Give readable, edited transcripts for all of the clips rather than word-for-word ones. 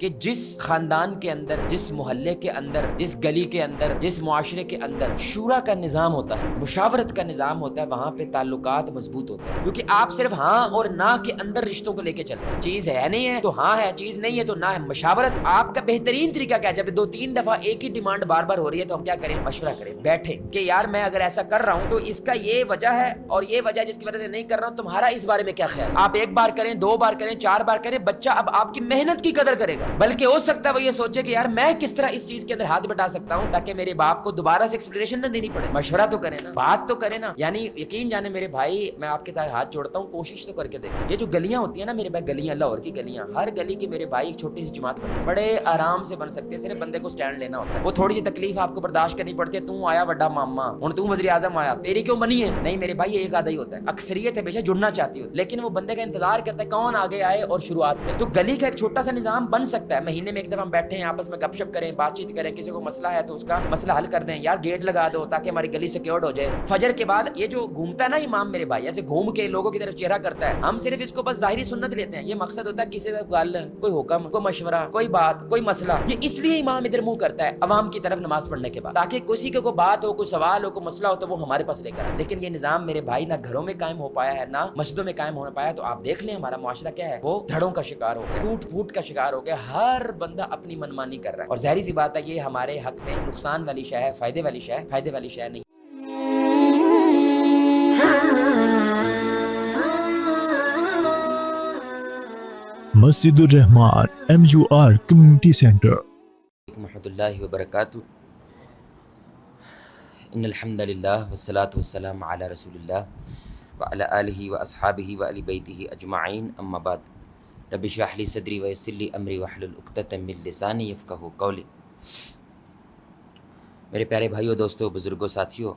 کہ جس خاندان کے اندر، جس محلے کے اندر، جس گلی کے اندر، جس معاشرے کے اندر شورا کا نظام ہوتا ہے، مشاورت کا نظام ہوتا ہے، وہاں پہ تعلقات مضبوط ہوتے ہیں، کیونکہ آپ صرف ہاں اور نہ کے اندر رشتوں کو لے کے چل رہے ہیں۔ چیز ہے نہیں ہے تو ہاں ہے، چیز نہیں ہے تو نہ ہے۔ مشاورت آپ کا بہترین طریقہ کیا ہے؟ جب 2-3 دفعہ ایک ہی ڈیمانڈ بار بار ہو رہی ہے تو ہم کیا کریں؟ مشورہ کریں، بیٹھیں کہ یار میں اگر ایسا کر رہا ہوں تو اس کا یہ وجہ ہے اور یہ وجہ جس کی وجہ سے نہیں کر رہا ہوں، تمہارا اس بارے میں کیا خیال ہے؟ آپ ایک بار کریں، 2 بار کریں، 4 بار کریں، بچہ اب آپ کی محنت کی قدر کرے گا، بلکہ ہو سکتا ہے وہ یہ سوچے کہ یار میں کس طرح اس چیز کے اندر ہاتھ بٹا سکتا ہوں تاکہ میرے باپ کو دوبارہ سے ایکسپلینیشن نہ دینی پڑے۔ مشورہ تو کریں نا، بات تو کریں نا۔ یعنی یقین جانے میرے بھائی، میں آپ کے ساتھ ہاتھ جوڑتا ہوں، کوشش تو کر کے دیکھیں۔ یہ جو گلیاں ہوتی ہیں نا میرے بھائی، گلیاں لاہور کی گلیاں، ہر گلی کی میرے بھائی ایک چھوٹی سی جماعت بن سکتی ہے، بڑے آرام سے بن سکتے ہیں، صرف بندے کو سٹینڈ لینا ہوتا ہے۔ وہ تھوڑی سی تکلیف آپ کو برداشت کرنی پڑتی ہے، تو آیا بڑا ماما، ہن تو وزیر اعظم آیا، تیری کیوں بنی ہے؟ نہیں میرے بھائی، یہ ایک آدھا ہی ہوتا ہے، اکثریت ہمیشہ جڑنا چاہتی ہوتی ہے، لیکن وہ بندے کا انتظار کرتا ہے کون آگے آئے اور شروعات کرے۔ تو گلی کا ایک چھوٹا سا نظام بن سکتا ہے، مہینے میں ایک دفعہ ہم بیٹھے ہیں، آپس میں گپ شپ کریں، بات چیت کریں، کسی کو مسئلہ ہے تو اس کا مسئلہ حل کر دیں، یار گیٹ لگا دو تاکہ ہماری گلی سیکیورڈ ہو جائے۔ فجر کے بعد یہ جو گھومتا ہے نا امام میرے بھائی، ایسے گھوم کے لوگوں کی طرف چہرہ کرتا ہے، ہم صرف اس کو بس ظاہری سنت لیتے ہیں، یہ مقصد ہوتا ہے کسی کا گل، کوئی حکم، کوئی مشورہ، کوئی بات، کوئی مسئلہ، یہ اس لیے امام ادھر منہ کرتا ہے عوام کی طرف نماز پڑھنے کے بعد، تاکہ کسی کو کوئی بات ہو، کوئی سوال ہو، کوئی مسئلہ ہو تو وہ ہمارے پاس لے کر آئے۔ لیکن یہ نظام میرے بھائی نہ گھروں میں قائم ہو پایا ہے، نہ مسجدوں میں قائم ہو پایا، تو آپ دیکھ لیں ہمارا معاشرہ کیا ہے، وہ دھڑوں کا شکار ہو گیا، ٹوٹ پھوٹ کا شکار ہو گیا، ہر بندہ اپنی منمانی کر رہا ہے، اور ظاہری سی بات ہے یہ ہمارے حق میں نقصان والی شے ہے، فائدے والی شے نہیں۔ مسجد الرحمان MUR کمیونٹی سینٹر۔ ورحمۃ اللہ وبرکاتہ۔ ان الحمد للہ والصلاة والسلام علی رسول اللہ وعلی آلہ واصحابہ وآل بیتہ اجمعین، اما بعد۔ رب اشرح لی صدری ویسر لی امری واحلل عقدۃ من لسانی یفقہوا قولی۔ میرے پیارے بھائیوں، دوستوں، بزرگوں، ساتھیوں،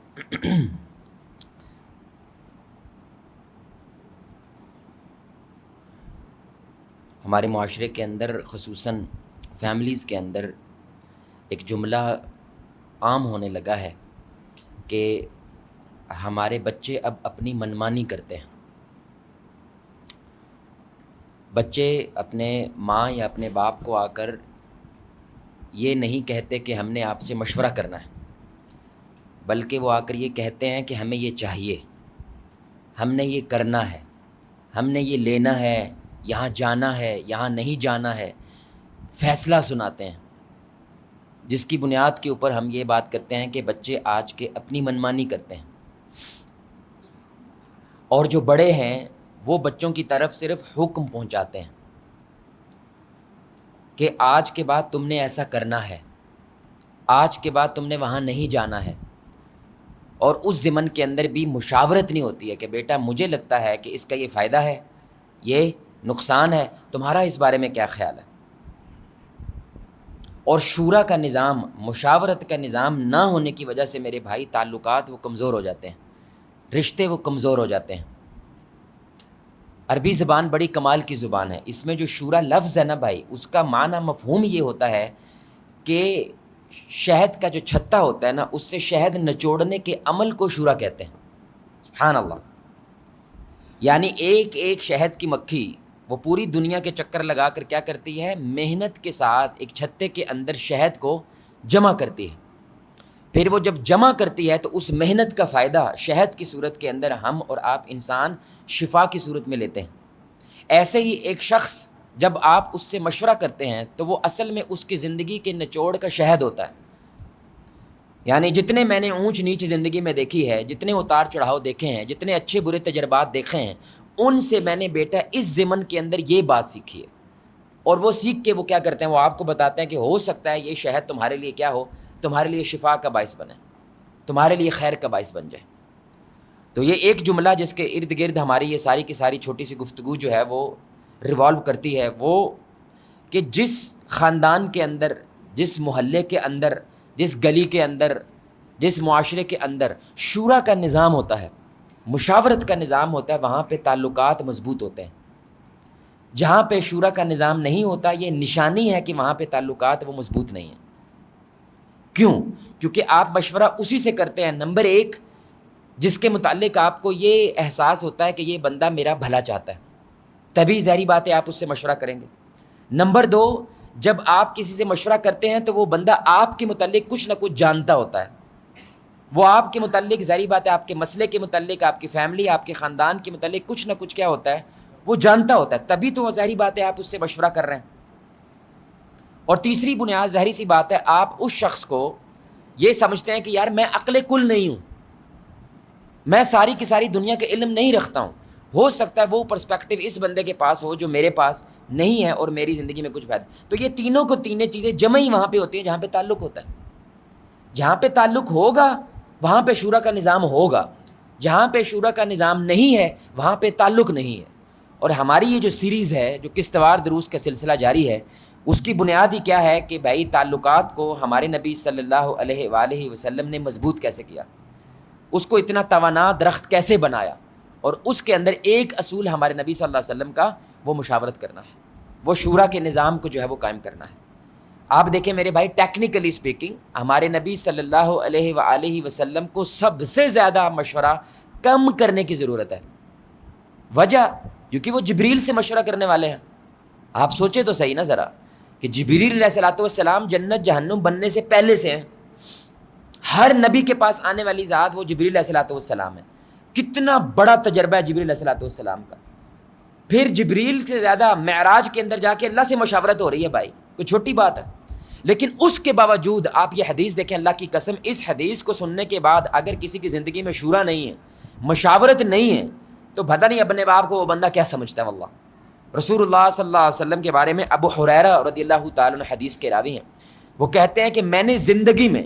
ہمارے معاشرے کے اندر، خصوصاً فیملیز کے اندر ایک جملہ عام ہونے لگا ہے کہ ہمارے بچے اب اپنی منمانی کرتے ہیں۔ بچے اپنے ماں یا اپنے باپ کو آ کر یہ نہیں کہتے کہ ہم نے آپ سے مشورہ کرنا ہے، بلکہ وہ آ کر یہ کہتے ہیں کہ ہمیں یہ چاہیے، ہم نے یہ کرنا ہے، ہم نے یہ لینا ہے، یہاں جانا ہے، یہاں نہیں جانا ہے، فیصلہ سناتے ہیں، جس کی بنیاد کے اوپر ہم یہ بات کرتے ہیں کہ بچے آج کے اپنی منمانی کرتے ہیں، اور جو بڑے ہیں وہ بچوں کی طرف صرف حکم پہنچاتے ہیں کہ آج کے بعد تم نے ایسا کرنا ہے، آج کے بعد تم نے وہاں نہیں جانا ہے، اور اس ضمن کے اندر بھی مشاورت نہیں ہوتی ہے کہ بیٹا مجھے لگتا ہے کہ اس کا یہ فائدہ ہے، یہ نقصان ہے، تمہارا اس بارے میں کیا خیال ہے۔ اور شورا کا نظام، مشاورت کا نظام نہ ہونے کی وجہ سے میرے بھائی تعلقات وہ کمزور ہو جاتے ہیں، رشتے وہ کمزور ہو جاتے ہیں۔ عربی زبان بڑی کمال کی زبان ہے، اس میں جو شورا لفظ ہے نا بھائی، اس کا معنی مفہوم یہ ہوتا ہے کہ شہد کا جو چھتا ہوتا ہے نا، اس سے شہد نچوڑنے کے عمل کو شورا کہتے ہیں۔ سبحان اللہ۔ یعنی ایک ایک شہد کی مکھی وہ پوری دنیا کے چکر لگا کر کیا کرتی ہے، محنت کے ساتھ ایک چھتے کے اندر شہد کو جمع کرتی ہے، پھر وہ جب جمع کرتی ہے تو اس محنت کا فائدہ شہد کی صورت کے اندر ہم اور آپ انسان شفا کی صورت میں لیتے ہیں۔ ایسے ہی ایک شخص جب آپ اس سے مشورہ کرتے ہیں تو وہ اصل میں اس کی زندگی کے نچوڑ کا شہد ہوتا ہے۔ یعنی جتنے میں نے اونچ نیچ زندگی میں دیکھی ہے، جتنے اتار چڑھاؤ دیکھے ہیں، جتنے اچھے برے تجربات دیکھے ہیں، ان سے میں نے بیٹا اس ضمن کے اندر یہ بات سیکھی ہے، اور وہ سیکھ کے وہ کیا کرتے ہیں، وہ آپ کو بتاتے ہیں کہ ہو سکتا ہے یہ شہد تمہارے لیے کیا ہو، تمہارے لیے شفا کا باعث بنے، تمہارے لیے خیر کا باعث بن جائے۔ تو یہ ایک جملہ جس کے ارد گرد ہماری یہ ساری کی ساری چھوٹی سی گفتگو جو ہے وہ ریوالو کرتی ہے، وہ کہ جس خاندان کے اندر، جس محلے کے اندر، جس گلی کے اندر، جس معاشرے کے اندر شورا کا نظام ہوتا ہے، مشاورت کا نظام ہوتا ہے، وہاں پہ تعلقات مضبوط ہوتے ہیں۔ جہاں پہ شورا کا نظام نہیں ہوتا، یہ نشانی ہے کہ وہاں پہ تعلقات وہ مضبوط نہیں ہیں۔ کیوں؟ کیونکہ آپ مشورہ اسی سے کرتے ہیں، نمبر 1 جس کے متعلق آپ کو یہ احساس ہوتا ہے کہ یہ بندہ میرا بھلا چاہتا ہے، تبھی ظاہری بات ہے آپ اس سے مشورہ کریں گے۔ نمبر 2 جب آپ کسی سے مشورہ کرتے ہیں تو وہ بندہ آپ کے متعلق کچھ نہ کچھ جانتا ہوتا ہے، وہ آپ کے متعلق، ظاہری بات ہے آپ کے مسئلے کے متعلق، آپ کی فیملی، آپ کے خاندان کے متعلق کچھ نہ کچھ کیا ہوتا ہے، وہ جانتا ہوتا ہے، تبھی تو وہ ظاہری بات ہے آپ اس سے مشورہ کر رہے ہیں۔ اور تیسری بنیاد ظاہری سی بات ہے، آپ اس شخص کو یہ سمجھتے ہیں کہ یار میں عقل کل نہیں ہوں، میں ساری کی ساری دنیا کے علم نہیں رکھتا ہوں، ہو سکتا ہے وہ پرسپیکٹو اس بندے کے پاس ہو جو میرے پاس نہیں ہے اور میری زندگی میں کچھ فائدہ۔ تو یہ تینوں کو تینیں چیزیں جمع ہی وہاں پہ ہوتی ہیں جہاں پہ تعلق ہوتا ہے۔ جہاں پہ تعلق ہوگا وہاں پہ شورا کا نظام ہوگا، جہاں پہ شورا کا نظام نہیں ہے وہاں پہ تعلق نہیں ہے۔ اور ہماری یہ جو سیریز ہے، جو قسط وار دروس کا سلسلہ جاری ہے، اس کی بنیاد ہی کیا ہے کہ بھائی تعلقات کو ہمارے نبی صلی اللہ علیہ وآلہ وسلم نے مضبوط کیسے کیا، اس کو اتنا توانا درخت کیسے بنایا، اور اس کے اندر ایک اصول ہمارے نبی صلی اللہ علیہ وسلم کا وہ مشاورت کرنا ہے، وہ شورا کے نظام کو جو ہے وہ قائم کرنا ہے۔ آپ دیکھیں میرے بھائی، ٹیکنیکلی اسپیکنگ ہمارے نبی صلی اللہ علیہ وآلہ وسلم کو سب سے زیادہ مشورہ کم کرنے کی ضرورت ہے۔ وجہ کیونکہ وہ جبریل سے مشورہ کرنے والے ہیں۔ آپ سوچیں تو صحیح نا ذرا کہ جبریل علیہ الصلوۃ والسلام جنت جہنم بننے سے پہلے سے ہیں، ہر نبی کے پاس آنے والی ذات وہ جبریل علیہ الصلوۃ والسلام ہے۔ کتنا بڑا تجربہ ہے جبریل علیہ الصلوۃ والسلام کا۔ پھر جبریل سے زیادہ معراج کے اندر جا کے اللہ سے مشاورت ہو رہی ہے بھائی، کوئی چھوٹی بات ہے۔ لیکن اس کے باوجود آپ یہ حدیث دیکھیں، اللہ کی قسم اس حدیث کو سننے کے بعد اگر کسی کی زندگی میں شورا نہیں ہے، مشاورت نہیں ہے، تو پتہ نہیں اپنے باپ کو وہ بندہ کیا سمجھتا ہے۔ واللہ رسول اللہ صلی اللہ علیہ وسلم کے بارے میں ابو ہریرہ رضی اللہ تعالیٰ عنہ حدیث کے راوی ہیں، وہ کہتے ہیں کہ میں نے زندگی میں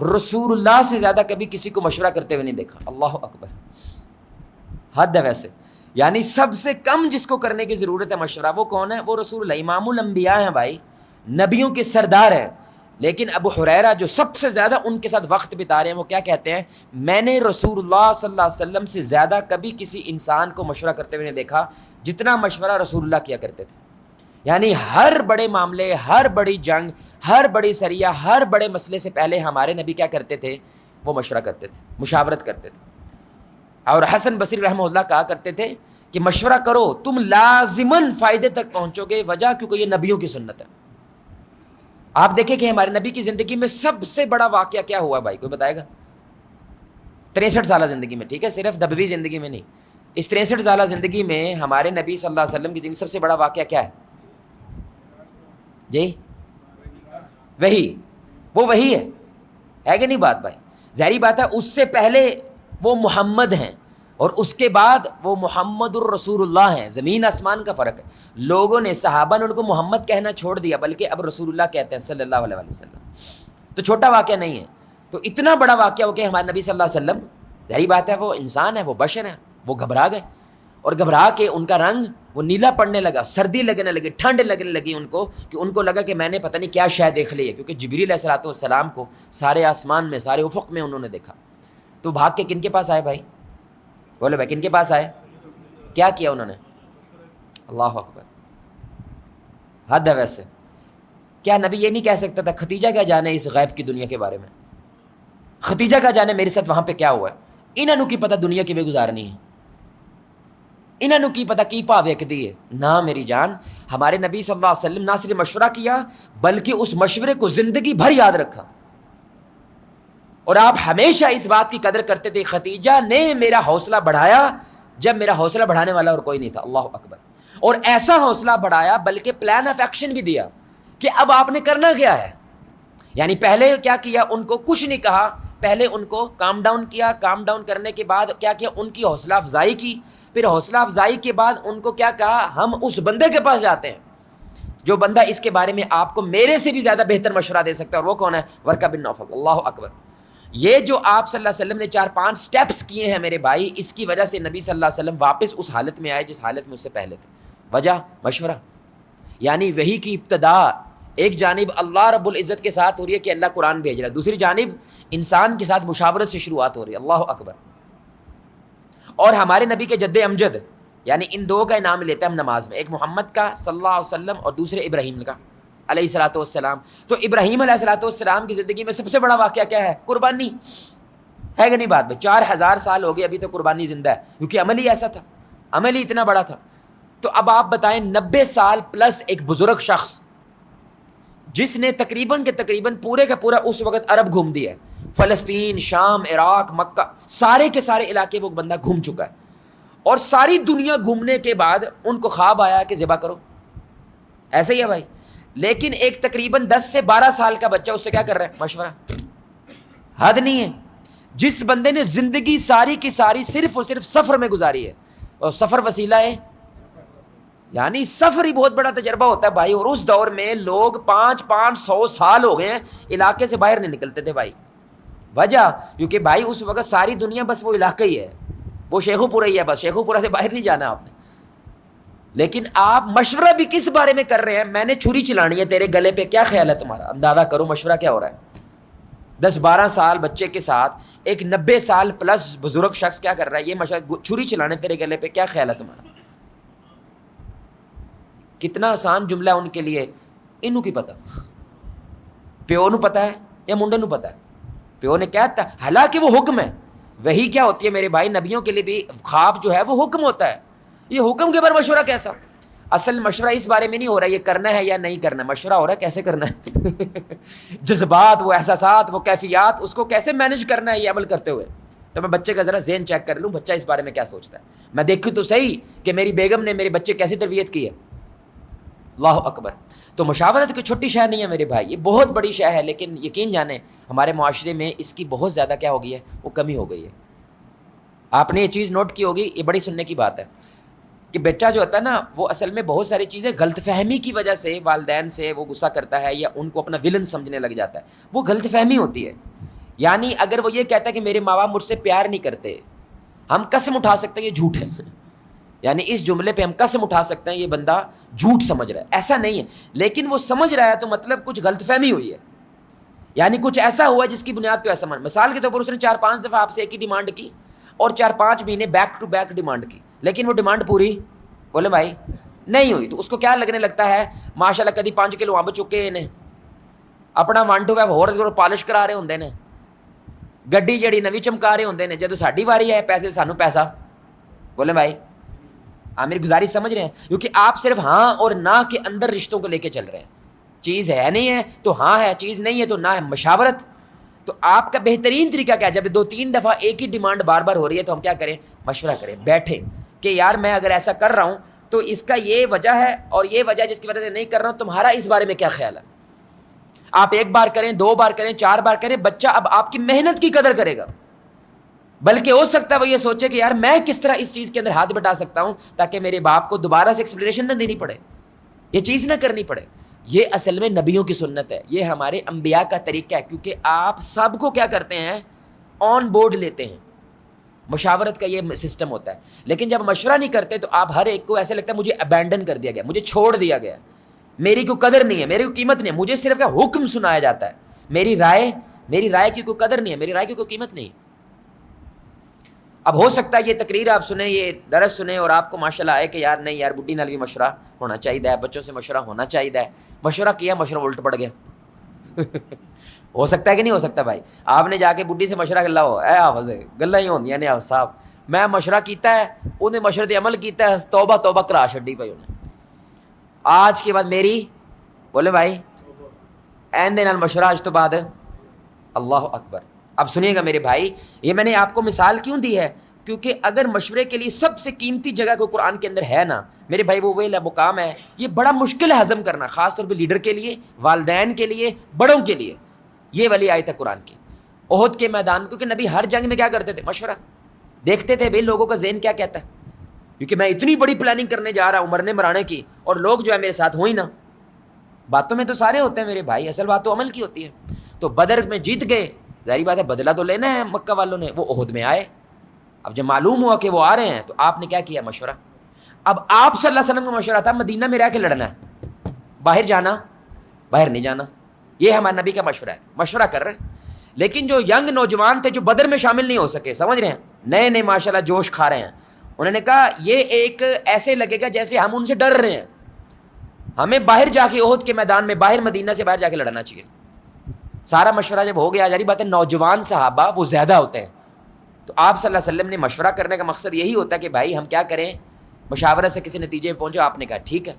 رسول اللہ سے زیادہ کبھی کسی کو مشورہ کرتے ہوئے نہیں دیکھا۔ اللہ اکبر، حد ہے ویسے، یعنی سب سے کم جس کو کرنے کی ضرورت ہے مشورہ وہ کون ہے؟ وہ رسول اللہ، امام الانبیاء ہیں بھائی، نبیوں کے سردار ہیں۔ لیکن ابو ہریرہ جو سب سے زیادہ ان کے ساتھ وقت بتا رہے ہیں، وہ کیا کہتے ہیں؟ میں نے رسول اللہ صلی اللہ علیہ وسلم سے زیادہ کبھی کسی انسان کو مشورہ کرتے ہوئے نہیں دیکھا جتنا مشورہ رسول اللہ کیا کرتے تھے۔ یعنی ہر بڑے معاملے، ہر بڑی جنگ، ہر بڑی سریہ، ہر بڑے مسئلے سے پہلے ہمارے نبی کیا کرتے تھے؟ وہ مشورہ کرتے تھے، مشاورت کرتے تھے۔ اور حسن بصری رحمہ اللہ کہا کرتے تھے کہ مشورہ کرو تم لازماً فائدے تک پہنچو گے، وجہ کیونکہ یہ نبیوں کی سنت ہے۔ آپ دیکھیں کہ ہمارے نبی کی زندگی میں سب سے بڑا واقعہ کیا ہوا بھائی، کوئی بتائے گا؟ 63 سالہ زندگی میں، ٹھیک ہے، صرف نبوی زندگی میں نہیں، اس 63 سالہ زندگی میں ہمارے نبی صلی اللہ علیہ وسلم کی زندگی سب سے بڑا واقعہ کیا ہے جی؟ وہی ہے کہ نہیں بات بھائی؟ ظاہری بات ہے اس سے پہلے وہ محمد ہیں اور اس کے بعد وہ محمد الرسول اللہ ہیں، زمین آسمان کا فرق ہے۔ لوگوں نے، صحابہ نے ان کو محمد کہنا چھوڑ دیا، بلکہ اب رسول اللہ کہتے ہیں صلی اللہ علیہ وسلم۔ تو چھوٹا واقعہ نہیں ہے، تو اتنا بڑا واقعہ ہو کہ ہمارے نبی صلی اللہ علیہ وسلم، ظاہری بات ہے وہ انسان ہے، وہ بشر ہیں، وہ گھبرا گئے، اور گھبرا کے ان کا رنگ وہ نیلا پڑنے لگا، سردی لگنے لگی، ٹھنڈ لگنے لگی ان کو لگا کہ میں نے پتہ نہیں کیا شے دیکھ لی ہے، کیونکہ جبریل علیہ الصلوۃ والسلام کو سارے آسمان میں، سارے افق میں انہوں نے دیکھا۔ تو بھاگ کے کن کے پاس آئے بھائی؟ بولے بھائی کن کے پاس آئے؟ کیا کیا انہوں نے؟ اللہ اکبر، حد ہے ویسے۔ کیا نبی یہ نہیں کہہ سکتا تھا ختیجہ کیا جانے اس غیب کی دنیا کے بارے میں؟ ختیجہ کا جانے میرے ساتھ وہاں پہ کیا ہوا ہے؟ انہوں کی پتہ دنیا کی بے گزارنی ہے، انہوں کی پتہ کی پا ویک دی ہے۔ نہ میری جان، ہمارے نبی صلی اللہ علیہ وسلم نہ صرف مشورہ کیا بلکہ اس مشورے کو زندگی بھر یاد رکھا، اور آپ ہمیشہ اس بات کی قدر کرتے تھے ختیجہ نے میرا حوصلہ بڑھایا جب میرا حوصلہ بڑھانے والا اور کوئی نہیں تھا۔ اللہ اکبر، اور ایسا حوصلہ بڑھایا بلکہ پلان آف ایکشن بھی دیا کہ اب آپ نے کرنا کیا ہے۔ یعنی پہلے کیا کیا؟ ان کو کچھ نہیں کہا، پہلے ان کو کام ڈاؤن کیا، کام ڈاؤن کرنے کے بعد کیا کیا؟ ان کی حوصلہ افزائی کی، پھر حوصلہ افزائی کے بعد ان کو کیا کہا؟ ہم اس بندے کے پاس جاتے ہیں جو بندہ اس کے بارے میں آپ کو میرے سے بھی زیادہ بہتر مشورہ دے سکتا ہے، اور وہ کون ہے؟ ورقہ بن نوفل۔ اللہ اکبر، یہ جو آپ صلی اللہ علیہ وسلم نے 4-5 سٹیپس کیے ہیں میرے بھائی، اس کی وجہ سے نبی صلی اللہ علیہ وسلم واپس اس حالت میں آئے جس حالت میں اس سے پہلے تھے۔ وجہ مشورہ، یعنی وحی کی ابتدا ایک جانب اللہ رب العزت کے ساتھ ہو رہی ہے کہ اللہ قرآن بھیج رہا ہے، دوسری جانب انسان کے ساتھ مشاورت سے شروعات ہو رہی ہے۔ اللہ اکبر، اور ہمارے نبی کے جد امجد، یعنی ان دو کا انعام لیتے ہیں ہم نماز میں، ایک محمد کا صلی اللہ علیہ وسلم اور دوسرے ابراہیم کا علیہ الصلوۃ والسلام۔ تو ابراہیم علیہ الصلوۃ والسلام کی زندگی میں سب سے بڑا واقعہ کیا ہے؟ قربانی ہے کہ نہیں بات بھائی؟ 4000 سال ہو گئے ابھی تو قربانی زندہ ہے، کیونکہ عمل ہی ایسا تھا، عمل ہی اتنا بڑا تھا۔ تو اب آپ بتائیں 90 سال پلس ایک بزرگ شخص جس نے تقریباً کے تقریباً پورے کا پورا اس وقت عرب گھوم دیا ہے، فلسطین، شام، عراق، مکہ، سارے کے سارے علاقے وہ بندہ گھوم چکا ہے، اور ساری دنیا گھومنے کے بعد ان کو خواب آیا کہ ذبح کرو، ایسے ہی ہے بھائی. لیکن ایک تقریباً 10 سے 12 سال کا بچہ اس سے کیا کر رہا ہے؟ مشورہ. حد نہیں ہے. جس بندے نے زندگی ساری کی ساری صرف اور صرف سفر میں گزاری ہے، اور سفر وسیلہ ہے، یعنی سفر ہی بہت بڑا تجربہ ہوتا ہے بھائی. اور اس دور میں لوگ 500 سال ہو گئے ہیں علاقے سے باہر نہیں نکلتے تھے بھائی. وجہ کیونکہ بھائی اس وقت ساری دنیا بس وہ علاقہ ہی ہے، وہ شیخو پورہ ہی ہے، بس شیخو پورہ سے باہر نہیں جانا آپ نے. لیکن آپ مشورہ بھی کس بارے میں کر رہے ہیں؟ میں نے چھری چلانی ہے تیرے گلے پہ، کیا خیال ہے تمہارا؟ اندازہ کرو مشورہ کیا ہو رہا ہے. 10-12 سال بچے کے ساتھ ایک 90 سال پلس بزرگ شخص کیا کر رہا ہے؟ یہ مشورہ، چھری چلانے تیرے گلے پہ، کیا خیال ہے تمہارا؟ کتنا آسان جملہ ان کے لیے. انہوں کی پتہ، پیو نو پتہ ہے یا منڈے نو پتہ ہے؟ پیو نے کیا تھا، حالانکہ وہ حکم ہے. وہی کیا ہوتی ہے میرے بھائی؟ نبیوں کے لیے بھی خواب جو ہے وہ حکم ہوتا ہے. یہ حکم کے بعد مشورہ کیسا؟ اصل مشورہ اس بارے میں نہیں ہو رہا یہ کرنا ہے یا نہیں کرنا، مشورہ ہو رہا ہے کیسے کرنا ہے. جذبات، وہ احساسات، وہ کیفیات، اس کو کیسے مینج کرنا ہے یہ عمل کرتے ہوئے. تو میں بچے کا ذرا ذہن چیک کر لوں، بچہ اس بارے میں کیا سوچتا ہے. میں دیکھوں تو صحیح کہ میری بیگم نے میرے بچے کیسی تربیت کی ہے. اللہ اکبر. تو مشاورت کوئی چھوٹی شے نہیں ہے میرے بھائی، یہ بہت بڑی شے ہے. لیکن یقین جانیں ہمارے معاشرے میں اس کی بہت زیادہ کیا ہو گئی ہے؟ وہ کمی ہو گئی ہے. آپ نے یہ چیز نوٹ کی ہوگی، یہ بڑی سننے کی بات ہے کہ بیٹا جو ہوتا ہے نا وہ اصل میں بہت ساری چیزیں غلط فہمی کی وجہ سے والدین سے وہ غصہ کرتا ہے یا ان کو اپنا ولن سمجھنے لگ جاتا ہے. وہ غلط فہمی ہوتی ہے. یعنی اگر وہ یہ کہتا ہے کہ میرے ماں باپ مجھ سے پیار نہیں کرتے، ہم قسم اٹھا سکتے ہیں یہ جھوٹ ہے. یعنی اس جملے پہ ہم قسم اٹھا سکتے ہیں یہ بندہ جھوٹ سمجھ رہا ہے، ایسا نہیں ہے. لیکن وہ سمجھ رہا ہے تو مطلب کچھ غلط فہمی ہوئی ہے، یعنی کچھ ایسا ہوا جس کی بنیاد پہ ایسا مان. مثال کے طور پر اس نے 4-5 دفعہ آپ سے ایک ہی ڈیمانڈ کی اور 4-5 مہینے بیک ٹو بیک ڈیمانڈ کی، لیکن وہ ڈیمانڈ پوری بولے بھائی نہیں ہوئی. تو اس کو کیا لگنے لگتا ہے؟ ماشاء اللہ کدی 5 کلو امب چکے نے، اپنا 1-2 ہور پالش کرا رہے ہوندے نے، گڈی جڑی نوی چمکا رہے ہوندے نے. جدو ساڈی واری ہے پیسے سانو پیسہ، بولے بھائی آپ میری گزارش سمجھ رہے ہیں؟ کیونکہ آپ صرف ہاں اور نہ کے اندر رشتوں کو لے کے چل رہے ہیں. چیز ہے نہیں ہے تو ہاں ہے، چیز نہیں ہے تو نہ ہے. مشاورت تو آپ کا بہترین طریقہ کیا ہے؟ جب 2-3 دفعہ ایک ہی ڈیمانڈ بار بار ہو رہی ہے تو ہم کیا کریں؟ مشورہ کریں، بیٹھیں کہ یار میں اگر ایسا کر رہا ہوں تو اس کا یہ وجہ ہے اور یہ وجہ جس کی وجہ سے نہیں کر رہا ہوں، تمہارا اس بارے میں کیا خیال ہے؟ آپ 1 بار کریں، 2 بار کریں، 4 بار کریں، بچہ اب آپ کی محنت کی قدر کرے گا. بلکہ ہو سکتا ہے وہ یہ سوچے کہ یار میں کس طرح اس چیز کے اندر ہاتھ بٹا سکتا ہوں تاکہ میرے باپ کو دوبارہ سے ایکسپلینیشن نہ دینی پڑے، یہ چیز نہ کرنی پڑے. یہ اصل میں نبیوں کی سنت ہے، یہ ہمارے انبیاء کا طریقہ ہے. کیونکہ آپ سب کو کیا کرتے ہیں؟ آن بورڈ لیتے ہیں. مشاورت کا یہ سسٹم ہوتا ہے. لیکن جب مشورہ نہیں کرتے تو آپ ہر ایک کو ایسے لگتا ہے مجھے ابینڈن کر دیا گیا، مجھے چھوڑ دیا گیا، میری کوئی قدر نہیں ہے، میری کوئی قیمت نہیں ہے، مجھے صرف کیا حکم سنایا جاتا ہے، میری رائے کی کوئی قدر نہیں ہے، میری رائے کی کوئی قیمت نہیں ہے. اب ہو سکتا ہے یہ تقریر آپ سنیں، یہ درس سنیں اور آپ کو ماشاءاللہ آئے کہ یار نہیں یار بڈھی نال بھی مشورہ ہونا چاہیے، بچوں سے مشورہ ہونا چاہیے. مشورہ کیا، مشورہ الٹ پڑ گیا. ہو سکتا ہے کہ نہیں ہو سکتا بھائی؟ آپ نے جا کے بڈھی سے مشورہ کر لاؤ، اے حافظ گلاں ہی ہوندیاں نے حافظ صاحب، میں مشورہ کیتا ہے، انہیں مشورے تے عمل کیتا ہے، توبہ توبہ کرا چھڈی پئی انہیں. آج کے بعد میری بولے بھائی این دے نال مشورہ آج تو بعد. اللہ اکبر. اب سنیے گا میرے بھائی، یہ میں نے آپ کو مثال کیوں دی ہے؟ کیونکہ اگر مشورے کے لیے سب سے قیمتی جگہ کو قرآن کے اندر ہے نا میرے بھائی، وہ ویلا مقام ہے. یہ بڑا مشکل ہے ہضم کرنا، خاص طور پہ لیڈر کے لیے، والدین کے لیے، بڑوں کے لیے. یہ والی آیت ہے قرآن کی. احد کے میدان، کیونکہ نبی ہر جنگ میں کیا کرتے تھے؟ مشورہ دیکھتے تھے بھائی لوگوں کا ذہن کیا کہتا ہے. کیونکہ میں اتنی بڑی پلاننگ کرنے جا رہا ہوں مرنے مرانے کی، اور لوگ جو ہے میرے ساتھ ہوئی نا. باتوں میں تو سارے ہوتے ہیں میرے بھائی، اصل بات تو عمل کی ہوتی ہے. تو بدر میں جیت گئے، ظاہری بات ہے بدلہ تو لینا ہے مکہ والوں نے. وہ احد میں آئے، اب جب معلوم ہوا کہ وہ آ رہے ہیں تو آپ نے کیا کیا؟ مشورہ. اب آپ صلی اللہ علیہ وسلم کا مشورہ تھا مدینہ میں رہ کے لڑنا ہے، باہر جانا، باہر نہیں جانا. یہ ہمارے نبی کا مشورہ ہے، مشورہ کر رہے ہیں. لیکن جو ینگ نوجوان تھے جو بدر میں شامل نہیں ہو سکے، سمجھ رہے ہیں، نئے نئے ماشاءاللہ جوش کھا رہے ہیں، انہوں نے کہا یہ ایک ایسے لگے گا جیسے ہم ان سے ڈر رہے ہیں، ہمیں باہر جا کے احد کے میدان میں باہر مدینہ سے باہر جا کے لڑنا چاہیے. سارا مشورہ جب ہو گیا، جاری بات ہے نوجوان صحابہ وہ زیادہ ہوتے ہیں، تو آپ صلی اللہ علیہ وسلم نے مشورہ کرنے کا مقصد یہی ہوتا ہے کہ بھائی ہم کیا کریں، مشاورت سے کسی نتیجے میں پہنچو. آپ نے کہا ٹھیک ہے.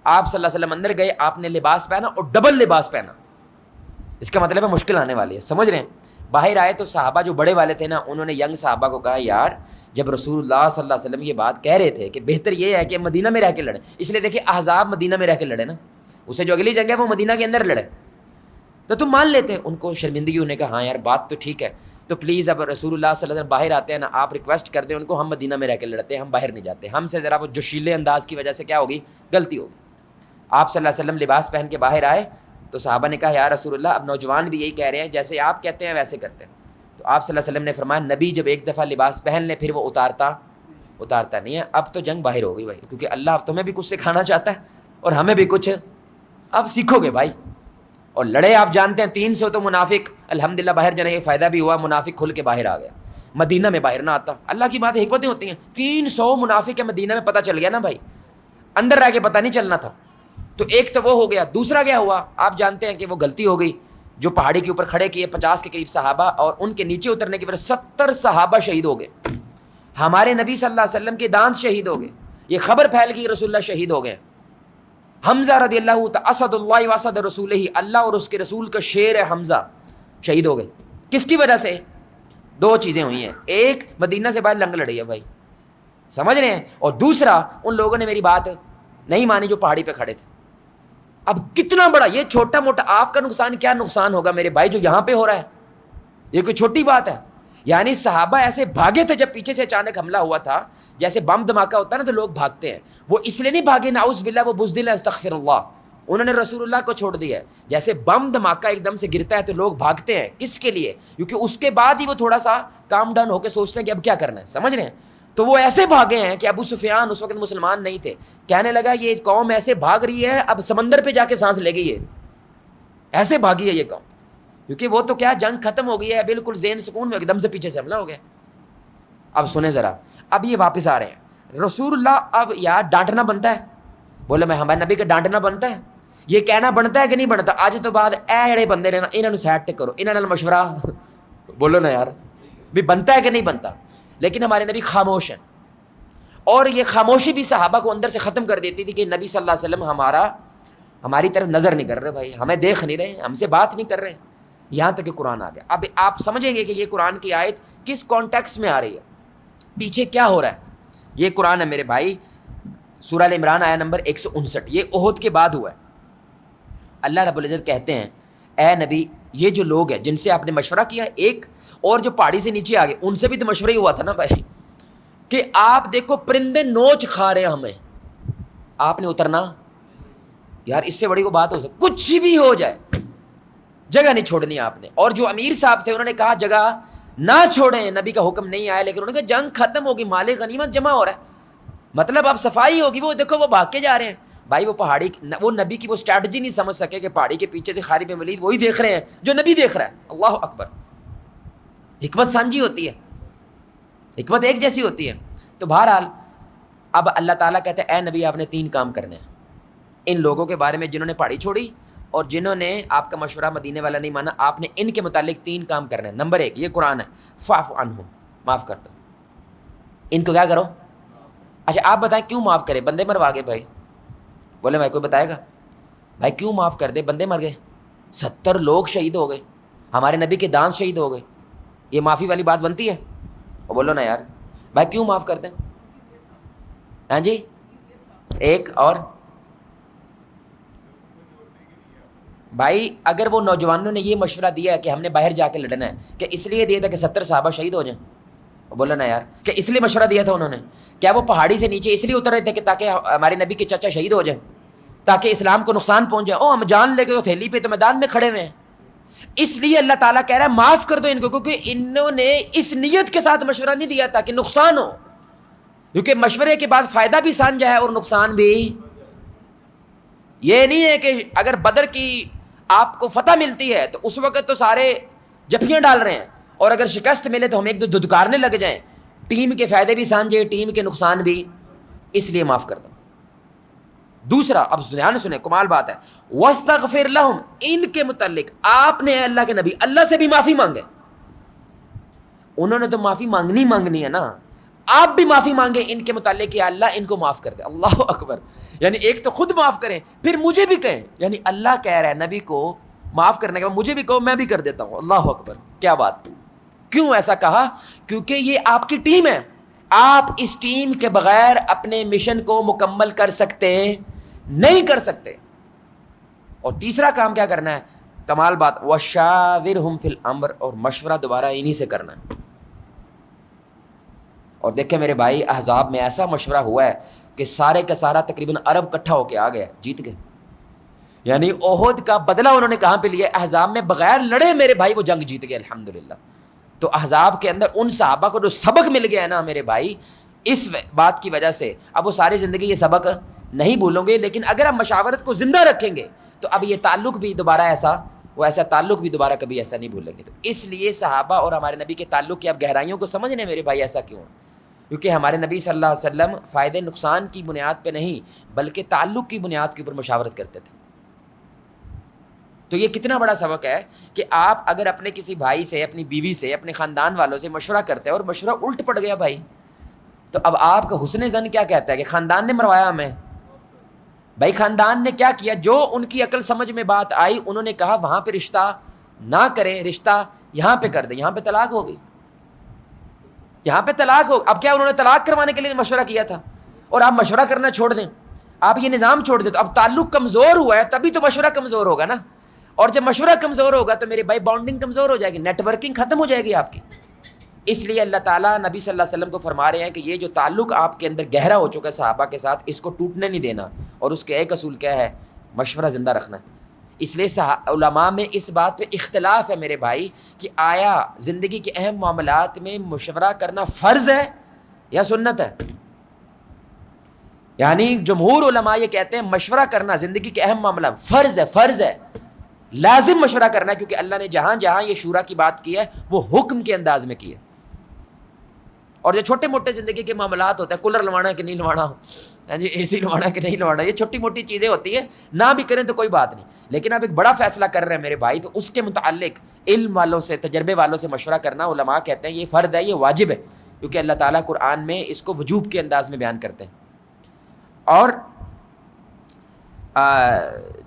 آپ صلی اللہ علیہ وسلم اندر گئے, آپ نے لباس پہنا اور ڈبل لباس پہنا. اس کا مطلب ہے مشکل آنے والی ہے, سمجھ رہے ہیں. باہر آئے تو صحابہ جو بڑے والے تھے نا, انہوں نے ینگ صحابہ کو کہا یار جب رسول اللہ صلی اللہ علیہ وسلم یہ بات کہہ رہے تھے کہ بہتر یہ ہے کہ مدینہ میں رہ کے لڑیں, اس لیے دیکھیں احزاب مدینہ میں رہ کے لڑے نا, اسے جو اگلی جنگ ہے وہ مدینہ کے اندر لڑے, تو تم مان لیتے. ان کو شرمندگی, انہوں نے کہا ہاں یار بات تو ٹھیک ہے, تو پلیز اب رسول اللہ صلی اللہ علیہ وسلم باہر آتے ہیں نا, آپ ریکویسٹ کر دیں ان کو, ہم مدینہ میں رہ کے لڑتے ہیں, ہم باہر نہیں جاتے, ہم سے ذرا وہ جوشیلے انداز کی وجہ سے کیا ہوگی, غلطی ہوگی. آپ صلی اللہ علیہ وسلم لباس پہن کے باہر آئے تو صحابہ نے کہا یا رسول اللہ اب نوجوان بھی یہی کہہ رہے ہیں, جیسے آپ کہتے ہیں ویسے کرتے ہیں. تو آپ صلی اللہ علیہ وسلم نے فرمایا نبی جب ایک دفعہ لباس پہن لے پھر وہ اتارتا نہیں ہے. اب تو جنگ باہر ہو گئی بھائی, کیونکہ اللہ اب تمہیں بھی کچھ سکھانا چاہتا ہے اور ہمیں بھی کچھ اب سیکھو گے بھائی. اور لڑے آپ جانتے ہیں 300 تو منافق الحمدللہ باہر جانے کا فائدہ بھی ہوا, منافق کھل کے باہر آ گیا. مدینہ میں باہر نہ آتا, اللہ کی بات حکمتیں ہوتی ہیں. 300 منافق ہے مدینہ میں, پتہ چل گیا نا بھائی, اندر رہ کے پتہ نہیں چلنا تھا. تو ایک تو وہ ہو گیا. دوسرا کیا ہوا, آپ جانتے ہیں کہ وہ غلطی ہو گئی جو پہاڑی کے اوپر کھڑے کیے 50 کے قریب صحابہ, اور ان کے نیچے اترنے کی وجہ 70 صحابہ شہید ہو گئے. ہمارے نبی صلی اللہ علیہ وسلم کے دانت شہید ہو گئے, یہ خبر پھیل گئی رسول اللہ شہید ہو گئے. حمزہ رضی اللہ تعالی اسد اللہ واسد رسول ہی, اللہ اور اس کے رسول کا شیر ہے حمزہ, شہید ہو گئے. کس کی وجہ سے؟ 2 چیزیں ہوئی ہیں. ایک مدینہ سے باہر لنگ لڑی ہے بھائی, سمجھ رہے ہیں, اور دوسرا ان لوگوں نے میری بات نہیں مانی جو پہاڑی پہ کھڑے تھے. اب کتنا بڑا یہ چھوٹا موٹا آپ کا نقصان, کیا نقصان ہوگا میرے بھائی جو یہاں پہ ہو رہا ہے, یہ کوئی چھوٹی بات ہے. یعنی صحابہ ایسے بھاگے تھے جب پیچھے سے اچانک حملہ ہوا تھا, جیسے بم دھماکہ ہوتا ہے نا تو لوگ بھاگتے ہیں, وہ اس لیے نہیں بھاگے نعوذ باللہ وہ بزدل ہے استغفر اللہ, انہوں نے رسول اللہ کو چھوڑ دیا ہے. جیسے بم دھماکہ ایک دم سے گرتا ہے تو لوگ بھاگتے ہیں, کس کے لیے؟ کیونکہ اس کے بعد ہی وہ تھوڑا سا کام ڈاؤن ہو کے سوچتے ہیں کہ اب کیا کرنا ہے, سمجھ رہے ہیں. تو وہ ایسے بھاگے ہیں کہ ابو سفیان اس وقت مسلمان نہیں تھے, کہنے لگا یہ قوم ایسے بھاگ رہی ہے اب سمندر پہ جا کے سانس لے گئی ہے, ایسے بھاگی ہے یہ قوم. کیونکہ وہ تو کیا جنگ ختم ہو گئی ہے, بالکل ذہن سکون میں, ایک دم سے پیچھے سے حملہ ہو گیا. اب سنیں ذرا, اب یہ واپس آ رہے ہیں رسول اللہ, اب یار ڈانٹنا بنتا ہے, بولے میں ہمارے نبی کا ڈانٹنا بنتا ہے, یہ کہنا بنتا ہے کہ نہیں بنتا؟ آج تو بعد اے بندے نے نا انہوں سیٹ کرو, انہوں مشورہ بولو نا یار, بھی بنتا ہے کہ نہیں بنتا؟ لیکن ہمارے نبی خاموش ہیں, اور یہ خاموشی بھی صحابہ کو اندر سے ختم کر دیتی تھی کہ نبی صلی اللہ علیہ وسلم ہماری طرف نظر نہیں کر رہے بھائی, ہمیں دیکھ نہیں رہے, ہم سے بات نہیں کر رہے. یہاں تک کہ قرآن آ گیا. اب آپ سمجھیں گے کہ یہ قرآن کی آیت کس کانٹیکس میں آ رہی ہے, پیچھے کیا ہو رہا ہے. یہ قرآن ہے میرے بھائی, سورہ ال عمران آیا نمبر 159, یہ احد کے بعد ہوا ہے. اللہ رب العزت کہتے ہیں اے نبی یہ جو لوگ ہیں جن سے آپ نے مشورہ کیا, ایک اور جو پہاڑی سے نیچے آ گئے ان سے بھی تو مشورہ ہی ہوا تھا نا بھائی, کہ آپ دیکھو پرندے نوچ کھا رہے ہیں ہمیں, آپ نے اترنا یار, اس سے بڑی کو بات ہو سکتی, کچھ بھی ہو جائے جگہ نہیں چھوڑنی آپ نے. اور جو امیر صاحب تھے انہوں نے کہا جگہ نہ چھوڑیں, نبی کا حکم نہیں آیا, لیکن انہوں نے کہا جنگ ختم ہوگی, مال غنیمت جمع ہو رہا ہے, مطلب اب صفائی ہوگی. وہ دیکھو وہ بھاگ کے جا رہے ہیں بھائی, وہ پہاڑی, وہ نبی کی وہ اسٹریٹجی نہیں سمجھ سکے کہ پہاڑی کے پیچھے سے خالد بن ولید وہی دیکھ رہے ہیں جو نبی دیکھ رہا ہے. اللہ اکبر, حکمت سانجھی ہوتی ہے, حکمت ایک جیسی ہوتی ہے. تو بہرحال اب اللہ تعالیٰ کہتے ہیں اے نبی آپ نے 3 کام کرنے ہیں ان لوگوں کے بارے میں جنہوں نے پہاڑی چھوڑی اور جنہوں نے آپ کا مشورہ مدینے والا نہیں مانا, آپ نے ان کے متعلق 3 کام کرنے ہیں. نمبر 1 یہ قرآن ہے, فاعف عنہم, معاف کر دو ان کو. کیا کرو؟ اچھا آپ بتائیں کیوں معاف کرے؟ بندے مروا گئے بھائی, بولے بھائی کوئی بتائے گا بھائی کیوں معاف کر دے؟ بندے مر گئے, 70 لوگ شہید ہو گئے, ہمارے نبی کے دانت شہید ہو گئے, یہ معافی والی بات بنتی ہے؟ اور بولو نا یار بھائی کیوں معاف کر دیں؟ ہاں جی, ایک اور بھائی اگر وہ نوجوانوں نے یہ مشورہ دیا ہے کہ ہم نے باہر جا کے لڑنا ہے, کہ اس لیے دیا تھا کہ 70 صحابہ شہید ہو جائیں, بولو نا یار, کہ اس لیے مشورہ دیا تھا انہوں نے؟ کیا وہ پہاڑی سے نیچے اس لیے اتر رہے تھے کہ تاکہ ہمارے نبی کے چچا شہید ہو جائیں, تاکہ اسلام کو نقصان پہنچ جائے؟ او ہم جان لے کے تو تھیلی پہ تو میدان میں کھڑے ہوئے ہیں. اس لیے اللہ تعالیٰ کہہ رہا ہے معاف کر دو ان کو, کیونکہ انہوں نے اس نیت کے ساتھ مشورہ نہیں دیا تھا کہ نقصان ہو, کیونکہ مشورے کے بعد فائدہ بھی سانجھا ہے اور نقصان بھی. یہ نہیں ہے کہ اگر بدر کی آپ کو فتح ملتی ہے تو اس وقت تو سارے جفیاں ڈال رہے ہیں, اور اگر شکست ملے تو ہم ایک دو دھدکارنے لگ جائیں. ٹیم کے فائدے بھی سانجھے, ٹیم کے نقصان بھی, اس لیے معاف کر دو. دوسرا, اب دھیان سنیں, کمال بات ہے, وَاسْتَغْفِرْ لَهُمْ, ان کے متعلق آپ نے اللہ کے نبی اللہ سے بھی معافی مانگے. انہوں نے تو معافی مانگنی ہے نا, آپ بھی معافی مانگے ان کے متعلق کہ اللہ ان کو معاف کر دے. اللہ اکبر, یعنی ایک تو خود معاف کریں پھر مجھے بھی کہیں. یعنی اللہ کہہ رہا ہے نبی کو معاف کرنے کے بعد مجھے بھی کہو میں بھی کر دیتا ہوں. اللہ اکبر, کیا بات. کیوں ایسا کہا؟ کیونکہ یہ آپ کی ٹیم ہے, آپ اس ٹیم کے بغیر اپنے مشن کو مکمل کر سکتے نہیں کر سکتے. اور تیسرا کام کیا کرنا ہے؟ کمال بات, وَشَاوِرْهُمْ فِي الْأَمْرِ, اور مشورہ دوبارہ انہی سے کرنا ہے. اور دیکھیں میرے بھائی, احزاب میں ایسا مشورہ ہوا ہے کہ سارے کا سارا تقریباً عرب کٹھا ہو کے آ گیا, جیت گئے. یعنی احد کا بدلہ انہوں نے کہاں پہ لیا؟ احزاب میں بغیر لڑے میرے بھائی وہ جنگ جیت گئے الحمدللہ. تو احزاب کے اندر ان صحابہ کو جو سبق مل گیا ہے نا میرے بھائی, اس بات کی وجہ سے اب وہ ساری زندگی یہ سبق نہیں بھولیں گے. لیکن اگر ہم مشاورت کو زندہ رکھیں گے تو اب یہ تعلق بھی دوبارہ ایسا تعلق بھی دوبارہ کبھی ایسا نہیں بھولیں گے. تو اس لیے صحابہ اور ہمارے نبی کے تعلق کی اب گہرائیوں کو سمجھنے میرے بھائی ایسا کیوں ہے؟ کیونکہ ہمارے نبی صلی اللہ علیہ وسلم فائدے نقصان کی بنیاد پہ نہیں بلکہ تعلق کی بنیاد کے اوپر مشاورت کرتے تھے. تو یہ کتنا بڑا سبق ہے کہ آپ اگر اپنے کسی بھائی سے, اپنی بیوی سے, اپنے خاندان والوں سے مشورہ کرتے ہیں اور مشورہ الٹ پڑ گیا بھائی, تو اب آپ کا حسن ظن کیا کہتا ہے کہ خاندان نے مروایا ہمیں؟ بھائی خاندان نے کیا کیا؟ جو ان کی عقل سمجھ میں بات آئی انہوں نے کہا وہاں پہ رشتہ نہ کریں, رشتہ یہاں پہ کر دیں. یہاں پہ طلاق ہو گئی, یہاں پہ طلاق ہو. اب کیا انہوں نے طلاق کروانے کے لیے مشورہ کیا تھا اور آپ مشورہ کرنا چھوڑ دیں, آپ یہ نظام چھوڑ دیں, تو اب تعلق کمزور ہوا ہے تبھی تو مشورہ کمزور ہوگا نا. اور جب مشورہ کمزور ہوگا تو میرے بھائی بانڈنگ کمزور ہو جائے گی, نیٹ ورکنگ ختم ہو جائے گی آپ کی. اس لیے اللہ تعالیٰ نبی صلی اللہ علیہ وسلم کو فرما رہے ہیں کہ یہ جو تعلق آپ کے اندر گہرا ہو چکا ہے صحابہ کے ساتھ, اس کو ٹوٹنے نہیں دینا. اور اس کے ایک اصول کیا ہے؟ مشورہ زندہ رکھنا ہے. اس لیے علماء میں اس بات پہ اختلاف ہے میرے بھائی کہ آیا زندگی کے اہم معاملات میں مشورہ کرنا فرض ہے یا سنت ہے. یعنی جمہور علماء یہ کہتے ہیں مشورہ کرنا زندگی کے اہم معاملہ فرض ہے, فرض ہے, لازم مشورہ کرنا ہے. کیونکہ اللہ نے جہاں جہاں یہ شورا کی بات کی ہے وہ حکم کے انداز میں کی ہے. اور جو چھوٹے موٹے زندگی کے معاملات ہوتے ہیں, کولر لوانا ہے کہ نہیں لوانا, جی اے سی لوانا ہے کہ نہیں لوانا, یہ چھوٹی موٹی چیزیں ہوتی ہیں, نہ بھی کریں تو کوئی بات نہیں. لیکن آپ ایک بڑا فیصلہ کر رہے ہیں میرے بھائی, تو اس کے متعلق علم والوں سے, تجربے والوں سے مشورہ کرنا علماء کہتے ہیں یہ فرض ہے, یہ واجب ہے. کیونکہ اللہ تعالیٰ قرآن میں اس کو وجوب کے انداز میں بیان کرتے ہیں. اور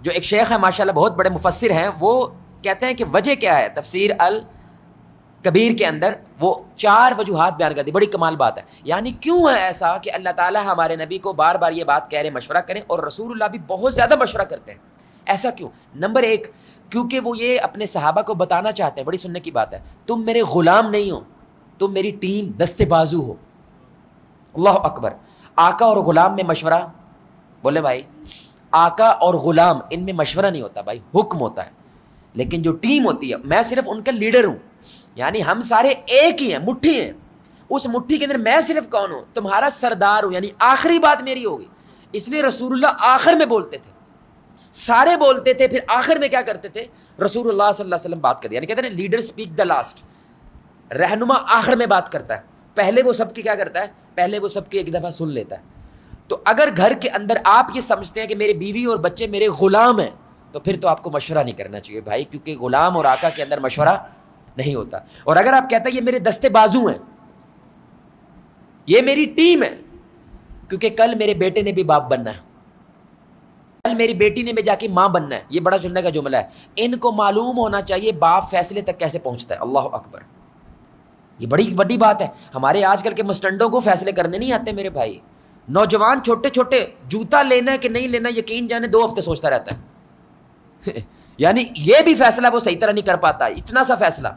جو ایک شیخ ہے ماشاءاللہ بہت بڑے مفسر ہیں, وہ کہتے ہیں کہ وجہ کیا ہے. تفسیر الکبیر کے اندر وہ 4 وجوہات بیان کرتی, بڑی کمال بات ہے. یعنی کیوں ہے ایسا کہ اللہ تعالیٰ ہمارے نبی کو بار بار یہ بات کہہ رہے مشورہ کریں, اور رسول اللہ بھی بہت زیادہ مشورہ کرتے ہیں. ایسا کیوں؟ نمبر 1, کیونکہ وہ یہ اپنے صحابہ کو بتانا چاہتے ہیں, بڑی سننے کی بات ہے, تم میرے غلام نہیں ہو, تم میری ٹیم دستے بازو ہو. اللہ اکبر. آقا اور غلام میں مشورہ, بولے بھائی, آقا اور غلام ان میں مشورہ نہیں ہوتا بھائی, حکم ہوتا ہے. لیکن جو ٹیم ہوتی ہے, میں صرف ان کا لیڈر ہوں, یعنی ہم سارے ایک ہی ہیں, مٹھی ہیں. اس مٹھی کے اندر میں صرف کون ہوں؟ تمہارا سردار ہوں, یعنی آخری بات میری ہوگی. اس لیے رسول اللہ آخر میں بولتے تھے, سارے بولتے تھے, پھر آخر میں کیا کرتے تھے؟ رسول اللہ صلی اللہ علیہ وسلم بات کرتے. یعنی کہتے ہیں لیڈر اسپیک دا لاسٹ, رہنما آخر میں بات کرتا ہے, پہلے وہ سب کی کیا کرتا ہے؟ پہلے وہ سب کی ایک دفعہ سن لیتا ہے. تو اگر گھر کے اندر آپ یہ سمجھتے ہیں کہ میرے بیوی اور بچے میرے غلام ہیں, تو پھر تو آپ کو مشورہ نہیں کرنا چاہیے بھائی, کیونکہ غلام اور آقا کے اندر مشورہ نہیں ہوتا. اور اگر آپ کہتے ہیں یہ میرے دستے بازو ہیں, یہ میری ٹیم ہے, کیونکہ کل میرے بیٹے نے بھی باپ بننا ہے, کل میری بیٹی نے بھی جا کے ماں بننا ہے. یہ بڑا سننے کا جملہ ہے. ان کو معلوم ہونا چاہیے باپ فیصلے تک کیسے پہنچتا ہے. اللہ اکبر, یہ بڑی بڑی بات ہے. ہمارے آج کل کے مسٹنڈوں کو فیصلے کرنے نہیں آتے میرے بھائی. نوجوان چھوٹے چھوٹے جوتا لینا ہے کہ نہیں لینا, یقین جانے 2 ہفتے سوچتا رہتا ہے. یعنی یہ بھی فیصلہ وہ صحیح طرح نہیں کر پاتا. اتنا سا فیصلہ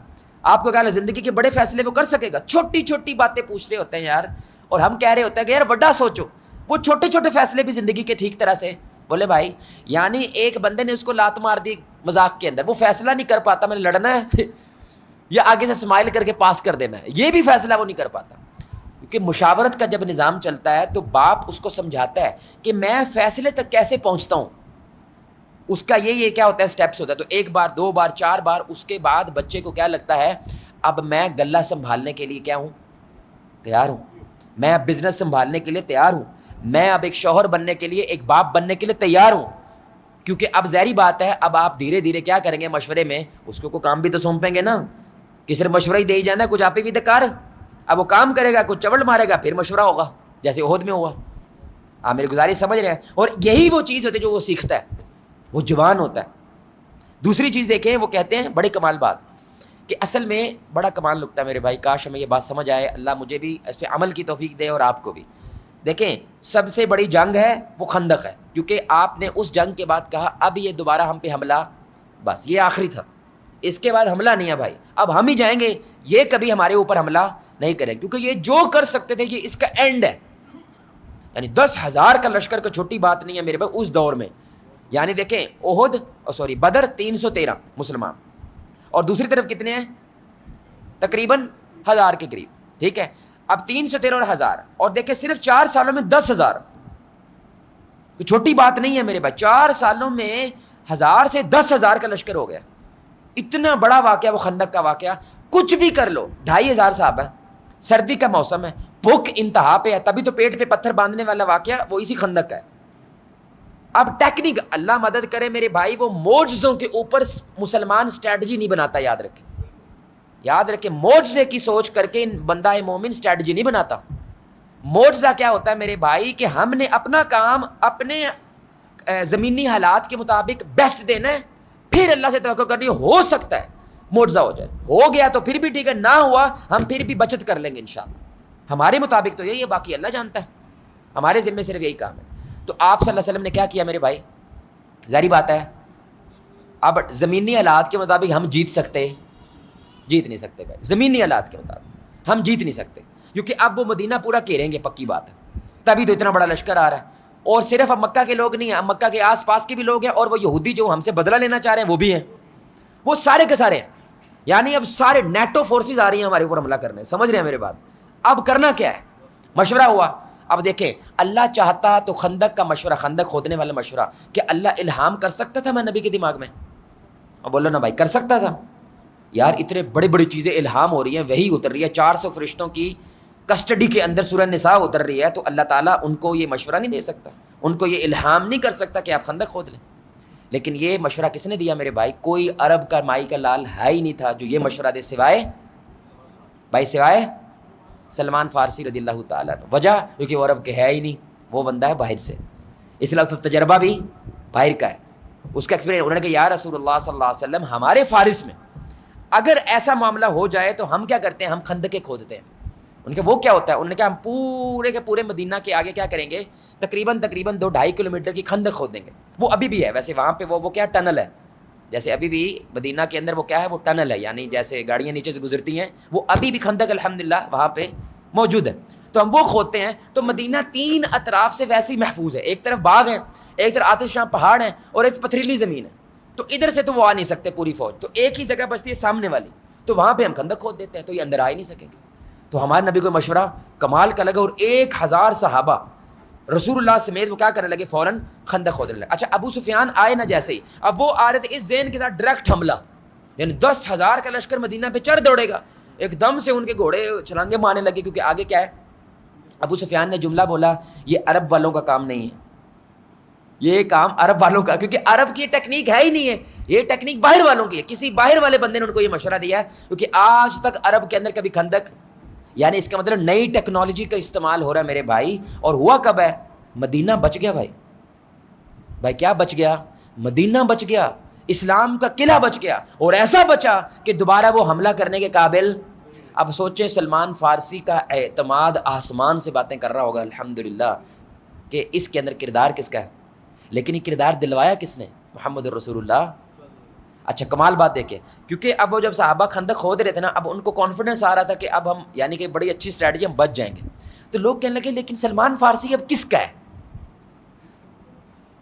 آپ کو کہا زندگی کے بڑے فیصلے وہ کر سکے گا, چھوٹی چھوٹی باتیں پوچھ رہے ہوتے ہیں یار, اور ہم کہہ رہے ہوتے ہیں کہ یار بڑا سوچو. وہ چھوٹے چھوٹے فیصلے بھی زندگی کے ٹھیک طرح سے, بولے بھائی, یعنی ایک بندے نے اس کو لات مار دی مذاق کے اندر, وہ فیصلہ نہیں کر پاتا میں نے لڑنا ہے یا آگے سے اسمائل کر کے پاس کر دینا ہے, یہ بھی فیصلہ وہ نہیں کر پاتا. کیونکہ مشاورت کا جب نظام چلتا ہے تو باپ اس کو سمجھاتا ہے کہ میں فیصلے تک کیسے پہنچتا ہوں. اس کا یہ کیا ہوتا ہے, سٹیپس ہوتا ہے. تو 1 بار 2 بار 4 بار, اس کے بعد بچے کو کیا لگتا ہے, اب میں غلہ سنبھالنے کے لیے کیا ہوں, تیار ہوں. میں اب بزنس سنبھالنے کے لیے تیار ہوں. میں اب ایک شوہر بننے کے لیے, ایک باپ بننے کے لیے تیار ہوں. کیونکہ اب ظاہری بات ہے, اب آپ دھیرے دھیرے کیا کریں گے, مشورے میں اس کو کام بھی تو سونپیں گے نا, کہ صرف مشورہ ہی دے ہی جانا ہے, کچھ آپ ہی بھی دکار. اب وہ کام کرے گا, کچھ چوڑ مارے گا, پھر مشورہ ہوگا, جیسے عہد میں ہوا. آپ میری گزارش سمجھ رہے ہیں؟ اور یہی وہ چیز ہوتی ہے جو وہ سیکھتا ہے، وہ جوان ہوتا ہے۔ دوسری چیز دیکھیں، وہ کہتے ہیں بڑے کمال بات کہ اصل میں بڑا کمال نکتہ میرے بھائی، کاش ہمیں یہ بات سمجھ آئے، اللہ مجھے بھی اس پہ عمل کی توفیق دے اور آپ کو بھی۔ دیکھیں سب سے بڑی جنگ ہے وہ خندق ہے، کیونکہ آپ نے اس جنگ کے بعد کہا اب یہ دوبارہ ہم پہ حملہ، بس یہ آخری تھا، اس کے بعد حملہ نہیں ہے بھائی، اب ہم ہی جائیں گے، یہ کبھی ہمارے اوپر حملہ نہیں کریں، کیونکہ یہ جو کر سکتے تھے یہ اس کا اینڈ ہے۔ یعنی 10,000 کا لشکر کا چھوٹی بات نہیں ہے میرے بھائی اس دور میں۔ یعنی دیکھیں بدر 313 مسلمان، اور دوسری طرف کتنے ہیں؟ تقریباً 1000 کے قریب، ٹھیک ہے؟ اب 313 اور 1000، اور دیکھیں صرف 4 سالوں میں 10,000، کوئی چھوٹی بات نہیں ہے میرے بھائی، 4 سالوں میں 1000 سے 10,000 کا لشکر ہو گیا۔ اتنا بڑا واقعہ وہ خندق کا واقعہ، کچھ بھی کر لو، 2,500 صاحب ہے، سردی کا موسم ہے، بھوک انتہا پہ ہے، تبھی تو پیٹ پہ پتھر باندھنے والا واقعہ وہ اسی خندق کا ہے۔ اب ٹیکنیک اللہ مدد کرے میرے بھائی، وہ معجزوں کے اوپر مسلمان اسٹریٹجی نہیں بناتا، یاد رکھے معجزے کی سوچ کر کے بندہ مومن اسٹریٹجی نہیں بناتا۔ معجزہ کیا ہوتا ہے میرے بھائی کہ ہم نے اپنا کام اپنے زمینی حالات کے مطابق بیسٹ دینا ہے، پھر اللہ سے توقع کرنی ہو سکتا ہے معجزہ ہو جائے، ہو گیا تو پھر بھی ٹھیک ہے، نہ ہوا ہم پھر بھی بچت کر لیں گے انشاءاللہ، ہمارے مطابق تو یہی ہے، باقی اللہ جانتا ہے، ہمارے ذمہ صرف یہی کام ہے۔ تو آپ صلی اللہ علیہ وسلم نے کیا کیا میرے بھائی؟ ظاہری بات ہے اب زمینی حالات کے مطابق ہم جیت نہیں سکتے بھائی، زمینی حالات کے مطابق ہم جیت نہیں سکتے، کیونکہ اب وہ مدینہ پورا گھیریں گے، پکی بات ہے، تبھی تو اتنا بڑا لشکر آ رہا ہے، اور صرف اب مکہ کے لوگ نہیں ہیں، اب مکہ کے آس پاس کے بھی لوگ ہیں، اور وہ یہودی جو ہم سے بدلہ لینا چاہ رہے ہیں وہ بھی ہیں، وہ سارے کے سارے ہیں، یعنی اب سارے نیٹو فورسز آ رہی ہیں ہمارے اوپر حملہ کرنے، سمجھ رہے ہیں میرے بات؟ اب کرنا کیا ہے؟ مشورہ ہوا۔ اب دیکھیں اللہ چاہتا تو خندق کا مشورہ، خندق کھودنے والا مشورہ، کہ اللہ الہام کر سکتا تھا میں نبی کے دماغ میں؟ اب بولو نا بھائی، کر سکتا تھا یار، اتنے بڑی بڑی چیزیں الہام ہو رہی ہیں، وہی اتر رہی ہے، 400 فرشتوں کی کسٹڈی کے اندر سورہ نساء اتر رہی ہے، تو اللہ تعالیٰ ان کو یہ مشورہ نہیں دے سکتا، ان کو یہ الہام نہیں کر سکتا کہ آپ خندق کھود لیں؟ لیکن یہ مشورہ کس نے دیا میرے بھائی؟ کوئی عرب کا مائی کا لال ہے ہی نہیں تھا جو یہ مشورہ دے، سوائے سلمان فارسی رضی اللہ تعالیٰ عنہ۔ وجہ کیونکہ وہ عرب کے ہے ہی نہیں، وہ بندہ ہے باہر سے، اس لیے تو تجربہ بھی باہر کا ہے، اس کا ایکسپیرینس۔ انہوں نے کہا یا رسول اللہ صلی اللہ علیہ وسلم، ہمارے فارس میں اگر ایسا معاملہ ہو جائے تو ہم کیا کرتے ہیں؟ ہم خندقیں کھودتے ہیں۔ ان کے وہ کیا ہوتا ہے؟ انہوں نے کہا ہم پورے کے پورے مدینہ کے آگے کیا کریں گے؟ تقریباً 2-2.5 کلومیٹر کی خندق کھود دیں گے۔ وہ ابھی بھی ہے ویسے وہاں پہ، وہ کیا ٹنل ہے، جیسے ابھی بھی مدینہ کے اندر وہ کیا ہے، وہ ٹنل ہے، یعنی جیسے گاڑیاں نیچے سے گزرتی ہیں، وہ ابھی بھی خندق الحمدللہ وہاں پہ موجود ہے، تو ہم وہ کھودتے ہیں۔ تو مدینہ 3 اطراف سے ویسے ہی محفوظ ہے، ایک طرف باغ ہے، ایک طرف آتش شاہ پہاڑ ہیں، اور ایک پتھریلی زمین ہے، تو ادھر سے تو وہ آ نہیں سکتے پوری فوج، تو ایک ہی جگہ بچتی ہے سامنے والی، تو وہاں پہ ہم خندق کھود دیتے ہیں، تو یہ اندر آ ہی نہیں سکیں گے۔ تو ہمارے نبی کو مشورہ کمال کا لگا، اور 1000 صحابہ رسول اللہ سمیت وہ کیا کرنے لگے؟ فوراً خندق کھودنے لگے۔ اچھا ابو سفیان آئے نا جیسے ہی، اب وہ آ رہے تھے اس ذہن کے ساتھ ڈائریکٹ حملہ، یعنی 10,000 کا لشکر مدینہ پہ چڑھ دوڑے گا، ایک دم سے ان کے گھوڑے چھلانگے مارنے لگے، کیونکہ آگے کیا ہے؟ ابو سفیان نے جملہ بولا یہ عرب والوں کا کام نہیں ہے، یہ کام عرب والوں کا، کیونکہ عرب کی ٹیکنیک ہے ہی نہیں ہے، یہ ٹیکنیک باہر والوں کی ہے، کسی باہر والے بندے نے ان کو یہ مشورہ دیا ہے، کیونکہ آج تک عرب کے اندر کبھی خندق، یعنی اس کا مطلب نئی ٹیکنالوجی کا استعمال ہو رہا ہے میرے بھائی، اور ہوا کب ہے؟ مدینہ بچ گیا بھائی کیا بچ گیا؟ مدینہ بچ گیا، اسلام کا قلعہ بچ گیا، اور ایسا بچا کہ دوبارہ وہ حملہ کرنے کے قابل۔ اب سوچیں سلمان فارسی کا اعتماد آسمان سے باتیں کر رہا ہوگا الحمدللہ، کہ اس کے اندر کردار کس کا ہے، لیکن یہ کردار دلوایا کس نے؟ محمد الرسول اللہ۔ اچھا کمال بات دیکھیں، کیونکہ اب وہ جب صحابہ خندق کھود رہے تھے نا، اب ان کو کانفیڈنس آ رہا تھا کہ اب ہم یعنی کہ بڑی اچھی اسٹریٹجی ہم بچ جائیں گے، تو لوگ کہنے لگے لیکن سلمان فارسی اب کس کا ہے؟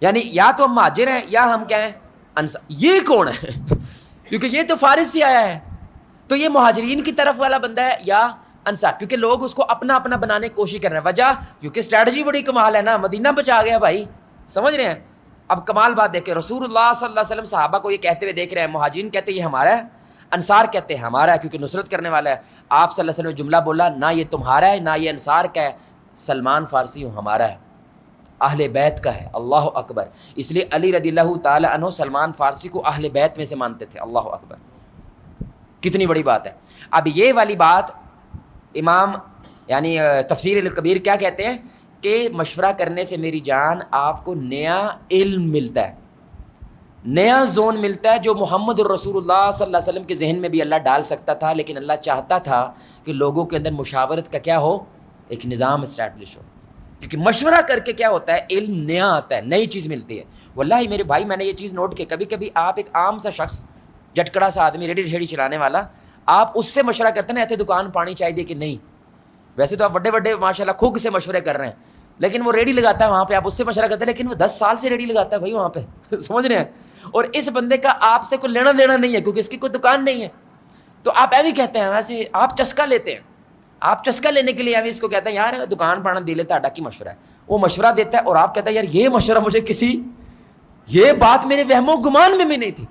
یعنی یا تو ہم مہاجر ہیں یا ہم کیا ہیں؟ انصار، یہ کون ہے؟ کیونکہ یہ تو فارس سے آیا ہے، تو یہ مہاجرین کی طرف والا بندہ ہے یا انصار؟ کیونکہ لوگ اس کو اپنا اپنا بنانے کی کوشش کر رہے ہیں، وجہ کیونکہ اسٹریٹجی بڑی کمال ہے نا، مدینہ بچا گیا بھائی، سمجھ رہے ہیں؟ اب کمال بات دیکھیں، رسول اللہ صلی اللہ علیہ وسلم صحابہ کو یہ کہتے ہوئے دیکھ رہے ہیں، مہاجرین کہتے ہیں یہ ہمارا ہے، انصار کہتے ہیں ہمارا ہے، کیونکہ نصرت کرنے والا ہے۔ آپ صلی اللہ علیہ وسلم نے جملہ بولا، نہ یہ تمہارا ہے نہ یہ انصار کا ہے، سلمان فارسی ہمارا ہے، اہل بیت کا ہے۔ اللہ اکبر۔ اس لیے علی رضی اللہ تعالی عنہ سلمان فارسی کو اہل بیت میں سے مانتے تھے۔ اللہ اکبر، کتنی بڑی بات ہے۔ اب یہ والی بات امام یعنی تفسیر الکبیر کیا کہتے ہیں کہ مشورہ کرنے سے میری جان آپ کو نیا علم ملتا ہے، نیا زون ملتا ہے جو محمد الرسول اللہ صلی اللہ علیہ وسلم کے ذہن میں بھی اللہ ڈال سکتا تھا، لیکن اللہ چاہتا تھا کہ لوگوں کے اندر مشاورت کا کیا ہو، ایک نظام اسٹیبلش ہو، کیونکہ مشورہ کر کے کیا ہوتا ہے، علم نیا آتا ہے، نئی چیز ملتی ہے۔ واللہ میرے بھائی میں نے یہ چیز نوٹ کی، کبھی کبھی آپ ایک عام سا شخص، جٹکڑا سا آدمی، ریڈی شیڑی چلانے والا، آپ اس سے مشورہ کرتے ہیں نا ایتھے دکان پانی چاہیے کہ نہیں، ویسے تو آپ بڑے بڑے ماشاءاللہ خوگ سے مشورے کر رہے ہیں، لیکن وہ ریڈی لگاتا ہے وہاں پہ، آپ اس سے مشورہ کرتے ہیں، لیکن وہ 10 سال سے ریڈی لگاتا ہے بھائی وہاں پہ سمجھ رہے ہیں، اور اس بندے کا آپ سے کوئی لینا دینا نہیں ہے کیونکہ اس کی کوئی دکان نہیں ہے، تو آپ ایوی کہتے ہیں، ویسے آپ چسکا لیتے ہیں، آپ چسکا لینے کے لیے ایوی اس کو کہتے ہیں یار دکان پانا دے لیتا کی مشورہ ہے، وہ مشورہ دیتا ہے اور آپ کہتے ہیں یار یہ مشورہ مجھے کسی، یہ بات میرے وہم و گمان میں بھی نہیں تھی،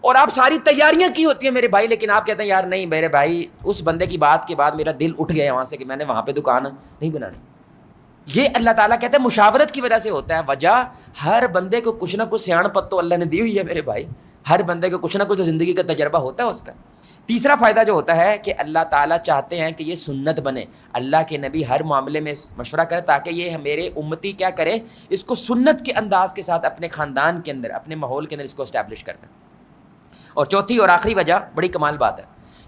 اور آپ ساری تیاریاں کی ہوتی ہیں میرے بھائی، لیکن آپ کہتے ہیں یار نہیں میرے بھائی اس بندے کی بات کے بعد میرا دل اٹھ گیا وہاں سے کہ میں نے وہاں پہ دکان نہیں بنانی۔ یہ اللہ تعالیٰ کہتے ہیں مشاورت کی وجہ سے ہوتا ہے، وجہ ہر بندے کو کچھ نہ کچھ سیاڑ پت تو اللہ نے دی ہوئی ہے میرے بھائی، ہر بندے کو کچھ نہ کچھ زندگی کا تجربہ ہوتا ہے اس کا۔ تیسرا فائدہ جو ہوتا ہے کہ اللہ تعالیٰ چاہتے ہیں کہ یہ سنت بنے، اللہ کے نبی ہر معاملے میں مشورہ کرے تاکہ یہ میرے امتی کیا کرے، اس کو سنت کے انداز کے ساتھ اپنے خاندان کے اندر، اپنے ماحول کے اندر اس کو اسٹیبلش کرتا ہے۔ اور چوتھی اور آخری وجہ بڑی کمال بات ہے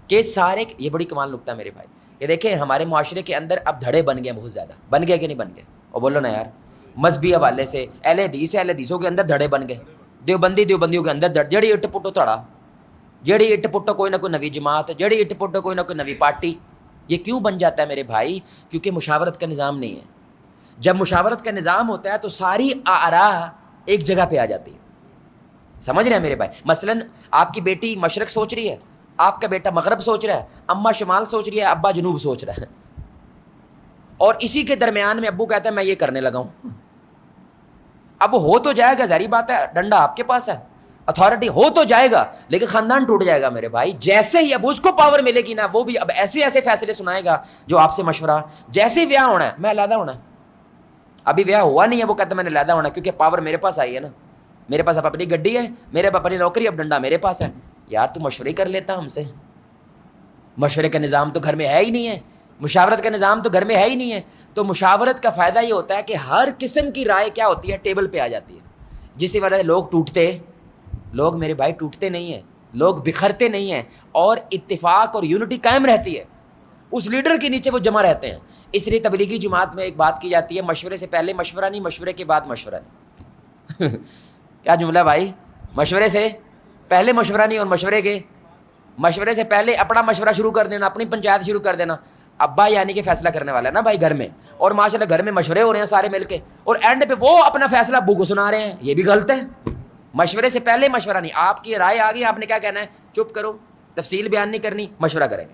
کہ سارے، یہ بڑی کمال نکتہ ہے میرے بھائی، یہ دیکھیں ہمارے معاشرے کے اندر اب دھڑے بن گئے، بہت زیادہ بن گئے کہ نہیں بن گئے، اور بولو نا یار، مذہبی حوالے سے اہل حدیث ہے، اہل حدیثوں کے اندر دھڑے بن گئے، دیوبندیوں کے اندر جڑی اٹ پٹو تھڑا، جڑی اٹ پٹو کوئی نہ کوئی نوی جماعت، جڑی اٹ پٹو کوئی نہ کوئی نوی پارٹی۔ یہ کیوں بن جاتا ہے میرے بھائی؟ کیونکہ مشاورت کا نظام نہیں ہے۔ جب مشاورت کا نظام ہوتا ہے تو ساری آراء ایک جگہ پہ آ جاتی ہے، سمجھ رہے ہیں میرے بھائی؟ مثلا آپ کی بیٹی مشرق سوچ رہی ہے، آپ کا بیٹا مغرب سوچ رہا ہے، اماں شمال سوچ رہی ہے، ابا جنوب سوچ رہا ہے، اور اسی کے درمیان میں ابو کہتا ہے میں یہ کرنے لگا ہوں۔ اب ہو تو جائے گا، ظاہری بات ہے، ڈنڈا آپ کے پاس ہے، اتھارٹی ہو تو جائے گا، لیکن خاندان ٹوٹ جائے گا میرے بھائی۔ جیسے ہی اب اس کو پاور ملے گی نا، وہ بھی اب ایسے ایسے فیصلے سنائے گا جو آپ سے مشورہ، جیسے ہی بیاہ ہونا ہے میں علیحدہ ہونا ہے، ابھی بیاہ ہوا نہیں ہے، وہ کہتا ہے میں نے علیحدہ ہونا ہے کیونکہ پاور میرے پاس آئی ہے نا، میرے پاس اب اپنی گڈی ہے، میرے پاس اپنی نوکری، اب ڈنڈا میرے پاس ہے۔ یار تو مشورے کر لیتا ہم سے، مشورے کا نظام تو گھر میں ہے ہی نہیں ہے، مشاورت کا نظام تو گھر میں ہے ہی نہیں ہے۔ تو مشاورت کا فائدہ یہ ہوتا ہے کہ ہر قسم کی رائے کیا ہوتی ہے، ٹیبل پہ آ جاتی ہے، جس کی وجہ سے لوگ میرے بھائی ٹوٹتے نہیں ہیں، لوگ بکھرتے نہیں ہیں، اور اتفاق اور یونٹی قائم رہتی ہے، اس لیڈر کے نیچے وہ جمع رہتے ہیں۔ اس لیے تبلیغی جماعت میں ایک بات کی جاتی ہے، مشورے سے پہلے مشورہ نہیں، مشورے کے بعد مشورہ نہیں کیا جملہ بھائی؟ مشورے سے پہلے مشورہ نہیں، اور مشورے سے پہلے اپنا مشورہ شروع کر دینا، اپنی پنچایت شروع کر دینا۔ ابا یعنی کہ فیصلہ کرنے والا ہے نا بھائی گھر میں، اور ماشاءاللہ گھر میں مشورے ہو رہے ہیں سارے مل کے، اور اینڈ پہ وہ اپنا فیصلہ ابو کو سنا رہے ہیں، یہ بھی غلط ہے۔ مشورے سے پہلے مشورہ نہیں، آپ کی رائے آ گئی، آپ نے کیا کہنا ہے، چپ کرو، تفصیل بیان نہیں کرنی، مشورہ کریں گے۔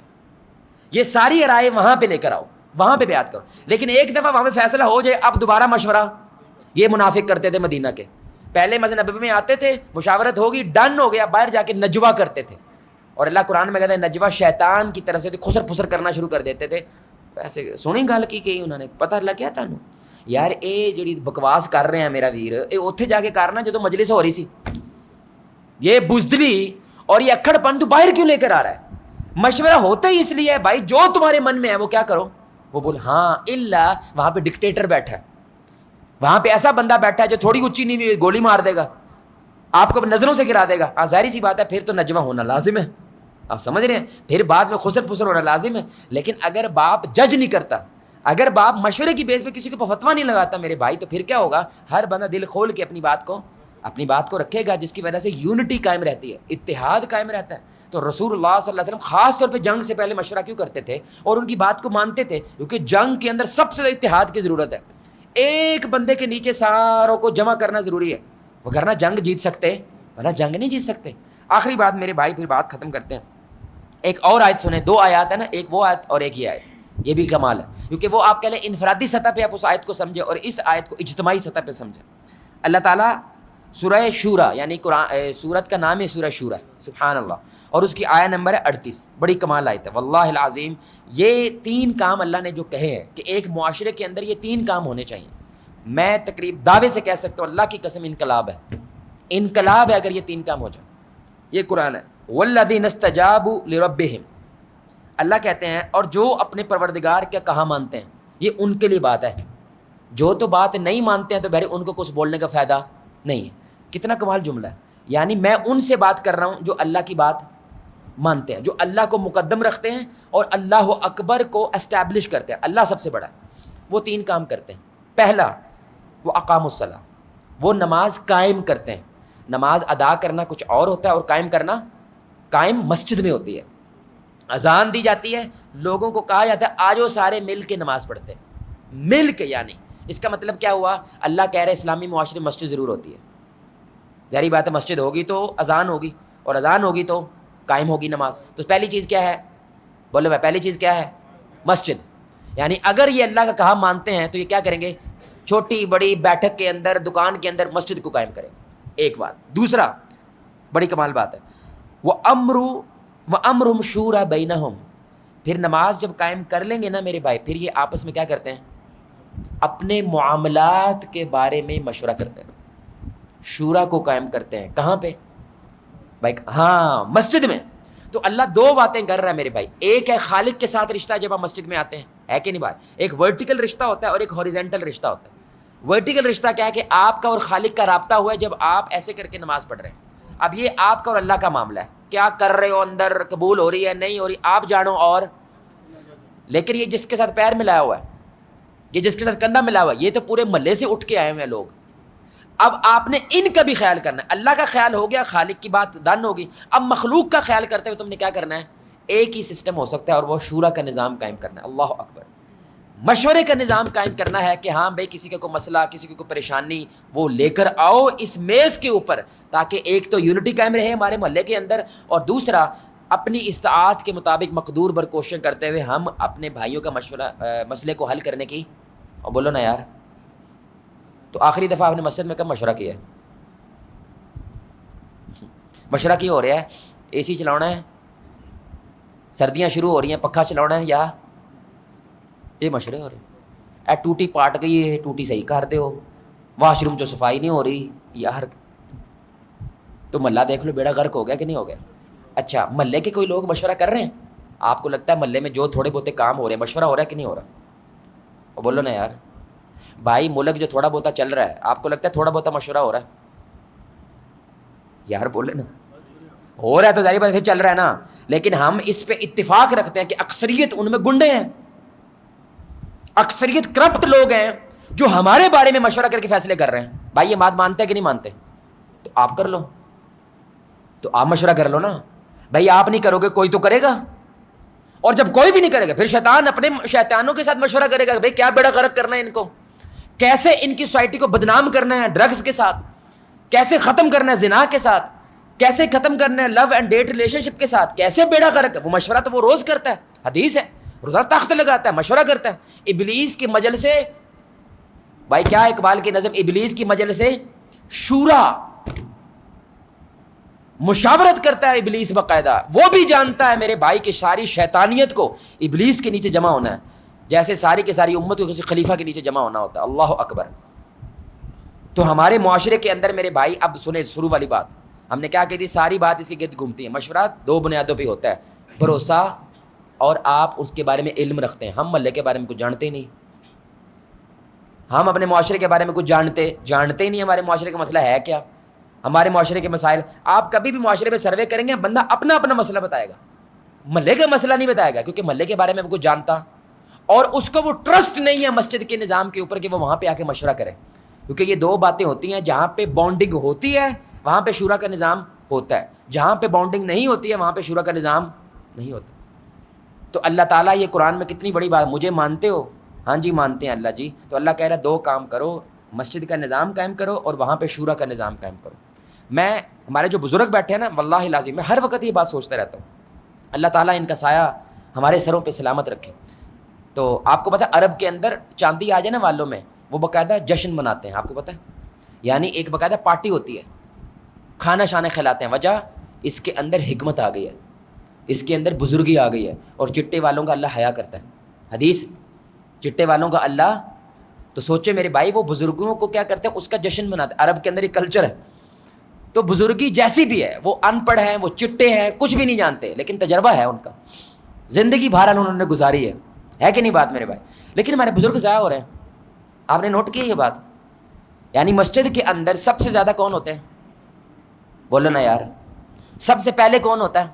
یہ ساری رائے وہاں پہ لے کر آؤ، وہاں پہ بیعت کرو، لیکن ایک دفعہ وہاں پہ فیصلہ ہو جائے اب دوبارہ مشورہ، یہ منافق کرتے تھے مدینہ کے، پہلے مسجد نبوی میں آتے تھے، مشاورت ہوگی، ڈن ہو گیا، باہر جا کے نجوہ کرتے تھے، اور اللہ قرآن میں کہتا ہے نجوہ شیطان کی طرف سے خسر پھسر کرنا شروع کر دیتے تھے۔ ایسے سونی گل کی کہی انہوں نے، پتہ لگ گیا تانوں یار اے جڑی بکواس کر رہے ہیں میرا ویر، اے اوتھے جا کے کرنا جدوں مجلس ہو رہی سی، یہ بزدلی اور یہ اکھڑ پن تو باہر کیوں لے کر آ رہا ہے؟ مشورہ ہوتا ہی اس لیے ہے بھائی، جو تمہارے من میں ہے وہ کیا کرو، وہ بول ہاں، الا وہاں پہ ڈکٹیٹر بیٹھا ہے، وہاں پہ ایسا بندہ بیٹھا ہے جو تھوڑی اونچی نہیں ہوئی گولی مار دے گا، آپ کو نظروں سے گرا دے گا، ہاں ظاہری سی بات ہے پھر تو نجوہ ہونا لازم ہے، آپ سمجھ رہے ہیں، پھر بعد میں خسر پھسر ہونا لازم ہے۔ لیکن اگر باپ جج نہیں کرتا، اگر باپ مشورے کی بیس پہ کسی کو فتویٰ نہیں لگاتا میرے بھائی، تو پھر کیا ہوگا، ہر بندہ دل کھول کے اپنی بات کو رکھے گا، جس کی وجہ سے یونٹی قائم رہتی ہے، اتحاد قائم رہتا ہے۔ تو رسول اللہ صلی اللہ علیہ وسلم خاص طور پہ جنگ سے پہلے مشورہ کیوں کرتے تھے اور ان کی بات کو مانتے تھے؟ کیونکہ جنگ کے اندر سب سے زیادہ اتحاد کی ضرورت ہے، ایک بندے کے نیچے ساروں کو جمع کرنا ضروری ہے، وگرنہ جنگ جیت سکتے، ورنہ جنگ نہیں جیت سکتے۔ آخری بات میرے بھائی، پھر بات ختم کرتے ہیں، ایک اور آیت سنیں، دو آیات ہے نا، ایک وہ آیت اور ایک یہ آیت، یہ بھی کمال ہے، کیونکہ وہ آپ کہہ لیں انفرادی سطح پہ آپ اس آیت کو سمجھیں اور اس آیت کو اجتماعی سطح پہ سمجھیں۔ اللہ تعالیٰ سورہ شورا، یعنی قرآن سورت کا نام ہے سورہ شورا، سبحان اللہ، اور اس کی آیت نمبر ہے 38، بڑی کمال آیت ہے واللہ العظیم۔ یہ 3 کام اللہ نے جو کہے ہیں کہ ایک معاشرے کے اندر یہ 3 کام ہونے چاہیے، میں تقریب دعوے سے کہہ سکتا ہوں اللہ کی قسم انقلاب ہے، انقلاب ہے اگر یہ 3 کام ہو جائے۔ یہ قرآن ہے، والذین استجابوا لربہم، اللہ کہتے ہیں اور جو اپنے پروردگار کا کہا مانتے ہیں، یہ ان کے لیے بات ہے، جو تو بات نہیں مانتے ہیں تو بہرے ان کو کچھ بولنے کا فائدہ نہیں ہے. کتنا کمال جملہ ہے. یعنی میں ان سے بات کر رہا ہوں جو اللہ کی بات مانتے ہیں, جو اللہ کو مقدم رکھتے ہیں اور اللہ اکبر کو اسٹیبلش کرتے ہیں. اللہ سب سے بڑا ہے. وہ 3 کام کرتے ہیں. پہلا, وہ اقام الصلاۃ, وہ نماز قائم کرتے ہیں. نماز ادا کرنا کچھ اور ہوتا ہے اور قائم کرنا, قائم مسجد میں ہوتی ہے. اذان دی جاتی ہے, لوگوں کو کہا جاتا ہے آجو سارے مل کے نماز پڑھتے ہیں. مل کے, یعنی اس کا مطلب کیا ہوا, اللہ کہہ رہے اسلامی معاشرے میں مسجد ضرور ہوتی ہے. ظاہری بات ہے, مسجد ہوگی تو اذان ہوگی, اور اذان ہوگی تو قائم ہوگی نماز. تو پہلی چیز کیا ہے, بولے بھائی پہلی چیز کیا ہے, مسجد. یعنی اگر یہ اللہ کا کہا مانتے ہیں تو یہ کیا کریں گے, چھوٹی بڑی بیٹھک کے اندر, دکان کے اندر مسجد کو قائم کریں گے. ایک بات. دوسرا, بڑی کمال بات ہے, وہ امرہم شورا بینہم, پھر نماز جب قائم کر لیں گے نا میرے بھائی, پھر یہ آپس میں کیا کرتے ہیں, اپنے معاملات کے بارے میں مشورہ کرتے ہیں. شورا کو قائم کرتے ہیں. کہاں پہ بھائی, ہاں مسجد میں. تو اللہ 2 باتیں کر رہا ہے میرے بھائی. ایک ہے خالق کے ساتھ رشتہ جب آپ مسجد میں آتے ہیں, ہے کہ نہیں بات. ایک ورٹیکل رشتہ ہوتا ہے اور ایک ہاریزونٹل رشتہ ہوتا ہے. ورٹیکل رشتہ کیا ہے کہ آپ کا اور خالق کا رابطہ ہوا ہے جب آپ ایسے کر کے نماز پڑھ رہے ہیں. اب یہ آپ کا اور اللہ کا معاملہ ہے, کیا کر رہے ہو اندر, قبول ہو رہی ہے نہیں ہو رہی آپ جانو. اور لیکن یہ جس کے ساتھ پیر ملایا ہوا ہے, یہ جس کے ساتھ کندھا ملا ہوا ہے, یہ تو پورے محلے سے اٹھ کے آئے ہوئے ہیں لوگ. اب آپ نے ان کا بھی خیال کرنا ہے. اللہ کا خیال ہو گیا, خالق کی بات ڈن ہوگی. اب مخلوق کا خیال کرتے ہوئے تم نے کیا کرنا ہے, ایک ہی سسٹم ہو سکتا ہے اور وہ شورا کا نظام قائم کرنا ہے. اللہ اکبر. مشورے کا نظام قائم کرنا ہے کہ ہاں بھائی کسی کا کوئی مسئلہ, کسی کی کوئی پریشانی, وہ لے کر آؤ اس میز کے اوپر, تاکہ ایک تو یونٹی قائم رہے ہمارے محلے کے اندر, اور دوسرا اپنی استطاعت کے مطابق مقدور بر کوشش کرتے ہوئے ہم اپنے بھائیوں کا مسئلے کو حل کرنے کی. اور بولو نا یار, تو آخری دفعہ آپ نے مسجد میں کب مشورہ کیا ہے؟ مشورہ کی ہو رہا ہے, اے سی چلانا ہے, سردیاں شروع ہو رہی ہیں, پنکھا چلانا ہے, یا یہ مشورے ہو رہے ہیں. اے ٹوٹی پاٹ گئی ہے, ٹوٹی صحیح کر دے ہو, واش روم جو صفائی نہیں ہو رہی یار. تو محلہ دیکھ لو بیڑا غرق ہو گیا کہ نہیں ہو گیا. اچھا, محلے کے کوئی لوگ مشورہ کر رہے ہیں؟ آپ کو لگتا ہے محلے میں جو تھوڑے بہت کام ہو رہے ہیں مشورہ ہو رہا ہے کہ نہیں ہو رہا؟ اور بولو نا یار بھائی, ملک جو تھوڑا بہت چل رہا ہے آپ کو لگتا ہے تھوڑا بہت مشورہ ہو رہا ہے؟ یار بولے نا, ہو رہا ہے تو ظاہر بات ہے چل رہا ہے نا. لیکن ہم اس پہ اتفاق رکھتے ہیں کہ اکثریت ان میں گنڈے ہیں, اکثریت کرپٹ لوگ ہیں جو ہمارے بارے میں مشورہ کر کے فیصلے کر رہے ہیں. بھائی یہ بات مانتے ہیں کہ نہیں مانتے؟ تو آپ کر لو, تو آپ مشورہ کر لو نا. بھائی آپ نہیں کرو گے کوئی تو کرے گا, اور جب کوئی بھی نہیں کرے گا پھر شیطان اپنے شیطانوں کے ساتھ مشورہ کرے گا. بھائی کیا بیڑا غرق کرنا ہے ان کو, کیسے ان کی سوسائٹی کو بدنام کرنا ہے ڈرگز کے ساتھ, کیسے ختم کرنا ہے زنا کے ساتھ, کیسے ختم کرنا ہے لو اینڈ ڈیٹ ریلیشن شپ کے ساتھ, کیسے بیڑا غرق. وہ مشورہ تو وہ روز کرتا ہے, حدیث ہے, روزہ تخت لگاتا ہے, مشورہ کرتا ہے. ابلیس کی مجلس سے, بھائی کیا اقبال کی نظم, ابلیس کی مجلس سے شورا, مشاورت کرتا ہے ابلیس باقاعدہ. وہ بھی جانتا ہے میرے بھائی کہ ساری شیطانیت کو ابلیس کے نیچے جمع ہونا ہے, جیسے ساری کی ساری امت کو کسی خلیفہ کے نیچے جمع ہونا ہوتا ہے. اللہ اکبر. تو ہمارے معاشرے کے اندر میرے بھائی, اب سنیں شروع والی بات, ہم نے کیا کہی تھی, ساری بات اس کے گرد گھومتی ہے. مشورہ 2 بنیادوں پہ ہوتا ہے, بھروسہ اور آپ اس کے بارے میں علم رکھتے ہیں. ہم محلے کے بارے میں کچھ جانتے ہی نہیں, ہم اپنے معاشرے کے بارے میں کچھ جانتے ہی نہیں. ہمارے معاشرے کا مسئلہ ہے کیا, ہمارے معاشرے کے مسائل. آپ کبھی بھی معاشرے میں سروے کریں گے, بندہ اپنا اپنا مسئلہ بتائے گا, محلے کا مسئلہ نہیں بتائے گا, کیونکہ محلے کے بارے میں وہ کچھ جانتا اور اس کو وہ ٹرسٹ نہیں ہے مسجد کے نظام کے اوپر کہ وہ وہاں پہ آ کے مشورہ کرے. کیونکہ یہ 2 باتیں ہوتی ہیں, جہاں پہ بانڈنگ ہوتی ہے وہاں پہ شورا کا نظام ہوتا ہے, جہاں پہ بانڈنگ نہیں ہوتی ہے وہاں پہ شورا کا نظام نہیں ہوتا. تو اللہ تعالیٰ یہ قرآن میں کتنی بڑی بات, مجھے مانتے ہو؟ ہاں جی مانتے ہیں اللہ جی. تو اللہ کہہ رہا ہے 2 کام کرو, مسجد کا نظام قائم کرو اور وہاں پہ شورا کا نظام قائم کرو. میں ہمارے جو بزرگ بیٹھے ہیں نا, واللہ لازم میں ہر وقت یہ بات سوچتا رہتا ہوں, اللہ تعالیٰ ان کا سایہ ہمارے سروں پہ سلامت رکھے. تو آپ کو پتہ ہے عرب کے اندر چاندی آ جائے نا والوں میں, وہ باقاعدہ جشن مناتے ہیں, آپ کو پتہ ہے, یعنی ایک باقاعدہ پارٹی ہوتی ہے, کھانا شانے کھلاتے ہیں. وجہ اس کے اندر حکمت آ گئی ہے, اس کے اندر بزرگی آ گئی ہے. اور چٹے والوں کا اللہ حیا کرتا ہے, حدیث, چٹے والوں کا اللہ. تو سوچے میرے بھائی, وہ بزرگوں کو کیا کرتے ہیں, اس کا جشن مناتے ہیں. عرب کے اندر ایک کلچر ہے. تو بزرگی جیسی بھی ہے, وہ ان پڑھ ہیں, وہ چٹے ہیں, کچھ بھی نہیں جانتے, لیکن تجربہ ہے ان کا, زندگی بھر انہوں نے گزاری ہے کہ نہیں بات میرے بھائی. لیکن ہمارے بزرگ ضائع ہو رہے ہیں, آپ نے نوٹ کیا یہ بات؟ یعنی مسجد کے اندر سب سے زیادہ کون ہوتے ہیں؟ بولو نا یار، سب سے پہلے کون ہوتا ہے؟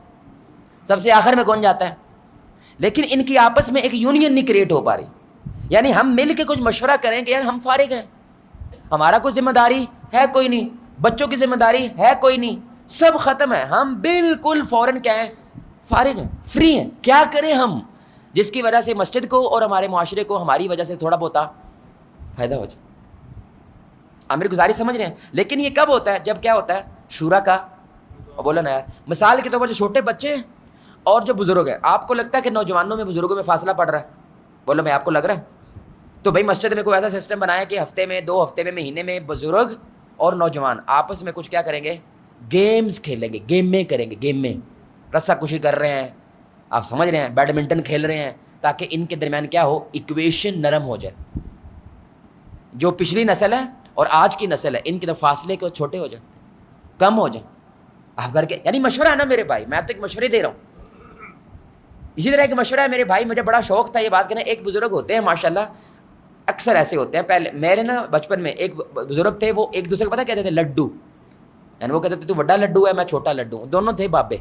سب سے آخر میں کون جاتا ہے؟ لیکن ان کی آپس میں ایک یونین نہیں کریٹ ہو پا رہی. یعنی ہم مل کے کچھ مشورہ کریں کہ یار ہم فارغ ہیں، ہمارا کوئی ذمہ داری ہے کوئی نہیں، بچوں کی ذمہ داری ہے کوئی نہیں، سب ختم ہے، ہم بالکل فوراً کیا ہیں؟ فارغ ہیں، فری ہیں. کیا کریں ہم؟ جس کی وجہ سے مسجد کو اور ہمارے معاشرے کو ہماری وجہ سے تھوڑا بہت فائدہ ہو جائے. آپ میری گزارش سمجھ رہے ہیں؟ لیکن یہ کب ہوتا ہے؟ جب کیا ہوتا ہے؟ شورا کا. بولو نا یار، مثال کے طور پر جو چھوٹے بچے ہیں اور جو بزرگ ہیں، آپ کو لگتا ہے کہ نوجوانوں میں بزرگوں میں فاصلہ پڑ رہا ہے؟ بولو میں، آپ کو لگ رہا ہے؟ تو بھائی مسجد میں کوئی ایسا سسٹم بنایا کہ ہفتے میں، 2 ہفتے میں، مہینے میں بزرگ اور نوجوان آپس میں کچھ کیا کریں گے؟ گیمز کھیلیں گے، گیمیں کریں گے، گیم میں رسا کشی کر رہے ہیں، آپ سمجھ رہے ہیں، بیڈمنٹن کھیل رہے ہیں، تاکہ ان کے درمیان کیا ہو؟ ایکویشن نرم ہو جائے. جو پچھلی نسل ہے اور آج کی نسل ہے، ان کے فاصلے کو چھوٹے ہو جائیں، کم ہو جائیں. آپ کر کے یعنی مشورہ ہے نا میرے بھائی، میں تو ایک مشورے دے رہا ہوں. اسی طرح ایک مشورہ ہے میرے بھائی، مجھے بڑا شوق تھا یہ بات کرنا. ایک بزرگ ہوتے ہیں ماشاءاللہ، اکثر ایسے ہوتے ہیں. پہلے میرے نا بچپن میں ایک بزرگ تھے، وہ ایک دوسرے کو پتہ کہتے تھے لڈو. یعنی وہ کہتے تھے تو بڑا لڈو ہے، میں چھوٹا لڈو ہوں. دونوں تھے بابے،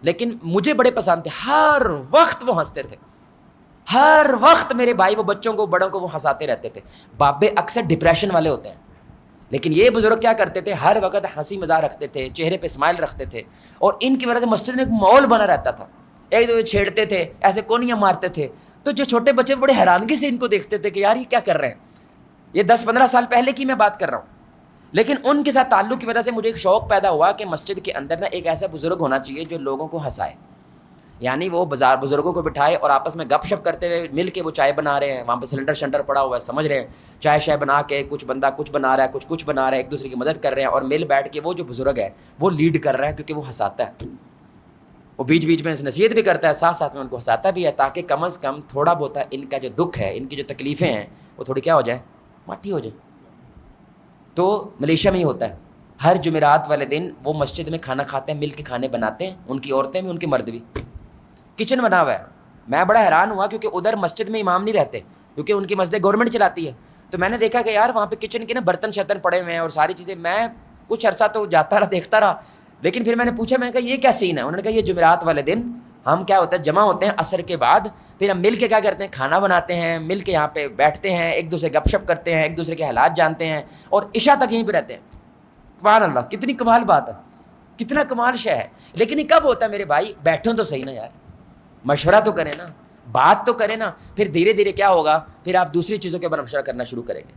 لیکن مجھے بڑے پسند تھے. ہر وقت وہ ہنستے تھے، ہر وقت میرے بھائی وہ بچوں کو، بڑوں کو وہ ہنساتے رہتے تھے. بابے اکثر ڈپریشن والے ہوتے ہیں، لیکن یہ بزرگ کیا کرتے تھے؟ ہر وقت ہنسی مذاق رکھتے تھے، چہرے پہ اسمائل رکھتے تھے. اور ان کی وجہ سے مسجد میں ایک ماحول بنا رہتا تھا. ایک دوسرے چھیڑتے تھے، ایسے کونیاں مارتے تھے. تو جو چھوٹے بچے بڑے حیرانگی سے ان کو دیکھتے تھے کہ یار یہ کیا کر رہے ہیں. یہ 10-15 سال پہلے کی میں بات کر رہا ہوں. لیکن ان کے ساتھ تعلق کی وجہ سے مجھے ایک شوق پیدا ہوا کہ مسجد کے اندر نا ایک ایسا بزرگ ہونا چاہیے جو لوگوں کو ہنسائے. یعنی وہ بزرگوں کو بٹھائے اور آپس میں گپ شپ کرتے ہوئے مل کے وہ چائے بنا رہے ہیں، وہاں پہ سلنڈر شنڈر پڑا ہوا ہے، سمجھ رہے ہیں، چائے شائے بنا کے کچھ بندہ کچھ بنا رہا ہے، کچھ بنا رہا ہے، ایک دوسرے کی مدد کر رہے ہیں، اور مل بیٹھ کے وہ جو بزرگ ہے وہ لیڈ کر رہا ہے، کیونکہ وہ ہنساتا ہے. وہ بیچ بیچ میں نصیحت بھی کرتا ہے، ساتھ ساتھ میں ان کو ہنساتا بھی ہے، تاکہ کم از کم تھوڑا بہت ان کا جو دکھ ہے، ان کی جو تکلیفیں ہیں، وہ تھوڑی کیا ہو جائے؟ ماٹھی ہو جائے. تو ملیشیا میں ہی ہوتا ہے، ہر جمعرات والے دن وہ مسجد میں کھانا کھاتے ہیں، مل کے کھانے بناتے ہیں، ان کی عورتیں بھی ان کے مرد بھی. کچن بنا ہوا ہے. میں بڑا حیران ہوا کیونکہ ادھر مسجد میں امام نہیں رہتے، کیونکہ ان کی مسجد گورنمنٹ چلاتی ہے. تو میں نے دیکھا کہ یار وہاں پہ کچن کے نا برتن شرتن پڑے ہوئے ہیں اور ساری چیزیں. میں کچھ عرصہ تو جاتا رہا، دیکھتا رہا، لیکن پھر میں نے پوچھا، میں نے کہا یہ کیا سین ہے؟ انہوں نے کہا یہ جمعرات والے دن ہم کیا ہوتا ہے، جمع ہوتے ہیں عصر کے بعد، پھر ہم مل کے کیا کرتے ہیں؟ کھانا بناتے ہیں، مل کے یہاں پہ بیٹھتے ہیں، ایک دوسرے گپ شپ کرتے ہیں، ایک دوسرے کے حالات جانتے ہیں، اور عشاء تک یہیں پہ رہتے ہیں. سبحان اللہ، کتنی کمال بات ہے، کتنا کمال شے ہے. لیکن یہ کب ہوتا ہے میرے بھائی؟ بیٹھوں تو صحیح نا یار، مشورہ تو کریں نا، بات تو کریں نا. پھر دھیرے دھیرے کیا ہوگا؟ پھر آپ دوسری چیزوں کے اوپر مشورہ کرنا شروع کریں گے.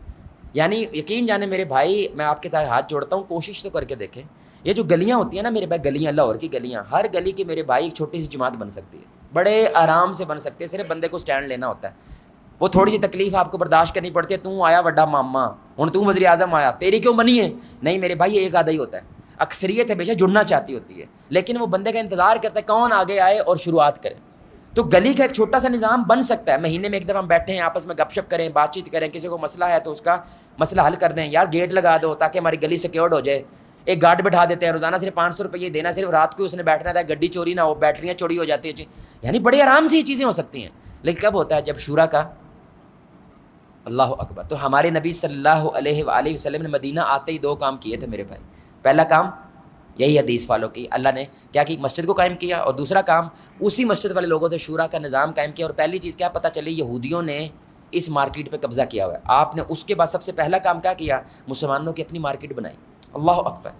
یعنی یقین جانے میرے بھائی، میں آپ کے تحت ہاتھ جوڑتا ہوں، کوشش تو کر کے دیکھیں. یہ جو گلیاں ہوتی ہیں نا میرے بھائی، گلیاں لاہور کی گلیاں، ہر گلی کی میرے بھائی ایک چھوٹی سی جماعت بن سکتی ہے، بڑے آرام سے بن سکتی ہے. صرف بندے کو سٹینڈ لینا ہوتا ہے. وہ تھوڑی سی تکلیف آپ کو برداشت کرنی پڑتی ہے. تو آیا بڑا ماما، ہوں تو وزیر اعظم آیا، تیری کیوں بنی ہے؟ نہیں میرے بھائی، یہ ایک آدھا ہی ہوتا ہے. اکثریت ہے بے شک جڑنا چاہتی ہوتی ہے، لیکن وہ بندے کا انتظار کرتا ہے کون آگے آئے اور شروعات کرے. تو گلی کا ایک چھوٹا سا نظام بن سکتا ہے. مہینے میں ایک دفعہ ہم بیٹھے ہیں، آپس میں گپ شپ کریں، بات چیت کریں، کسی کو مسئلہ ہے تو اس کا مسئلہ حل کر دیں. یار گیٹ لگا دو تاکہ ہماری گلی سیکیورڈ ہو جائے. ایک گارڈ بٹھا دیتے ہیں، روزانہ صرف 500 روپئے دینا، صرف رات کو اس نے بیٹھنا تھا، گڈی چوری نہ ہو، بیٹریاں چوری ہو جاتی ہیں. یعنی بڑے آرام سے یہ چیزیں ہو سکتی ہیں. لیکن کب ہوتا ہے؟ جب شورا کا. اللہ اکبر. تو ہمارے نبی صلی اللہ علیہ وآلہ وسلم نے مدینہ آتے ہی 2 کام کیے تھے میرے بھائی. پہلا کام یہی حدیث فالو کی، اللہ نے کیا کی؟ مسجد کو قائم کیا. اور دوسرا کام اسی مسجد والے لوگوں سے شورا کا نظام قائم کیا. اور پہلی چیز کیا پتہ چلی؟ یہودیوں نے اس مارکیٹ پہ قبضہ کیا ہوا ہے. آپ نے اس کے بعد سب سے پہلا کام کیا کیا؟ مسلمانوں کی اپنی مارکیٹ بنائی. اللہ اکبر.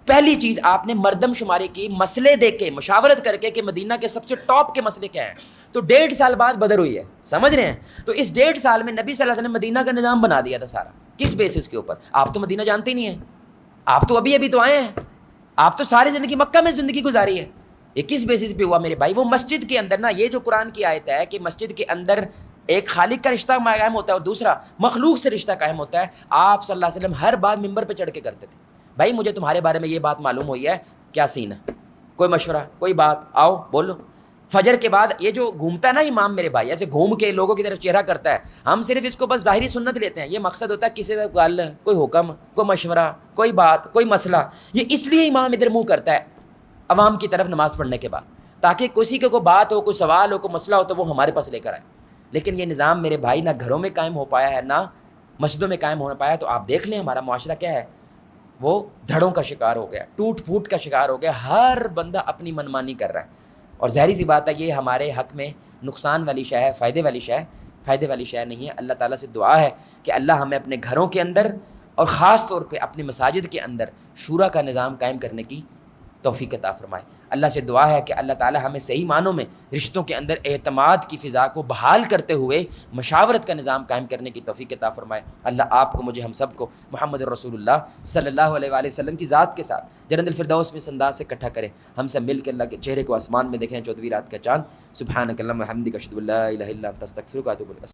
پہلی چیز آپ نے مردم شماری کی، مسئلے دیکھ کے، مشاورت کر کے کہ مدینہ کے سب سے ٹاپ کے مسئلے کیا ہیں. تو 1.5 سال بعد بدر ہوئی ہے، سمجھ رہے ہیں؟ تو اس 1.5 سال میں نبی صلی اللہ علیہ وسلم نے مدینہ کا نظام بنا دیا تھا سارا. کس بیسس کے اوپر؟ آپ تو مدینہ جانتے ہی نہیں ہیں، آپ تو ابھی تو آئے ہیں، آپ تو ساری زندگی مکہ میں زندگی گزاری ہے. یہ کس بیسس پہ ہوا میرے بھائی؟ وہ مسجد کے اندر نا، یہ جو قرآن کی آیت ہے کہ مسجد کے اندر ایک خالق کا رشتہ قائم ہوتا ہے اور دوسرا مخلوق سے رشتہ قائم ہوتا ہے. آپ صلی اللہ علیہ وسلم ہر بات ممبر پہ چڑھ کے کرتے تھے. بھائی مجھے تمہارے بارے میں یہ بات معلوم ہوئی ہے، کیا سین ہے؟ کوئی مشورہ، کوئی بات، آؤ بولو. فجر کے بعد یہ جو گھومتا ہے نا امام میرے بھائی، ایسے گھوم کے لوگوں کی طرف چہرہ کرتا ہے، ہم صرف اس کو بس ظاہری سنت لیتے ہیں. یہ مقصد ہوتا ہے کسی سے گل، کوئی حکم، کوئی مشورہ، کوئی بات، کوئی مسئلہ. یہ اس لیے امام ادھر منہ کرتا ہے عوام کی طرف نماز پڑھنے کے بعد، تاکہ کسی کو کوئی بات ہو، کوئی سوال ہو، کوئی مسئلہ ہو تو وہ ہمارے پاس لے کر آئے. لیکن یہ نظام میرے بھائی نہ گھروں میں قائم ہو پایا ہے، نہ مسجدوں میں قائم ہونا پایا تو آپ دیکھ لیں ہمارا معاشرہ کیا ہے، وہ دھڑوں کا شکار ہو گیا، ٹوٹ پھوٹ کا شکار ہو گیا، ہر بندہ اپنی منمانی کر رہا ہے، اور ظاہری سی بات ہے یہ ہمارے حق میں نقصان والی شے ہے، فائدے والی شے نہیں ہے۔ اللہ تعالیٰ سے دعا ہے کہ اللہ ہمیں اپنے گھروں کے اندر اور خاص طور پہ اپنی مساجد کے اندر شورا کا نظام قائم کرنے کی توفیق عطا فرمائے۔ اللہ سے دعا ہے کہ اللہ تعالیٰ ہمیں صحیح معنوں میں رشتوں کے اندر اعتماد کی فضا کو بحال کرتے ہوئے مشاورت کا نظام قائم کرنے کی توفیق عطا فرمائے۔ اللہ آپ کو، مجھے، ہم سب کو محمد رسول اللہ صلی اللہ علیہ وآلہ وسلم کی ذات کے ساتھ جنت الفردوس میں اس انداز سے اکٹھا کرے، ہم سب مل کے اللہ کے چہرے کو آسمان میں دیکھیں 14ویں رات کا چاند۔ سبحانک اللہم و بحمدک، اشہد ان لا الہ الا انت، استغفرک و اتوب الیک۔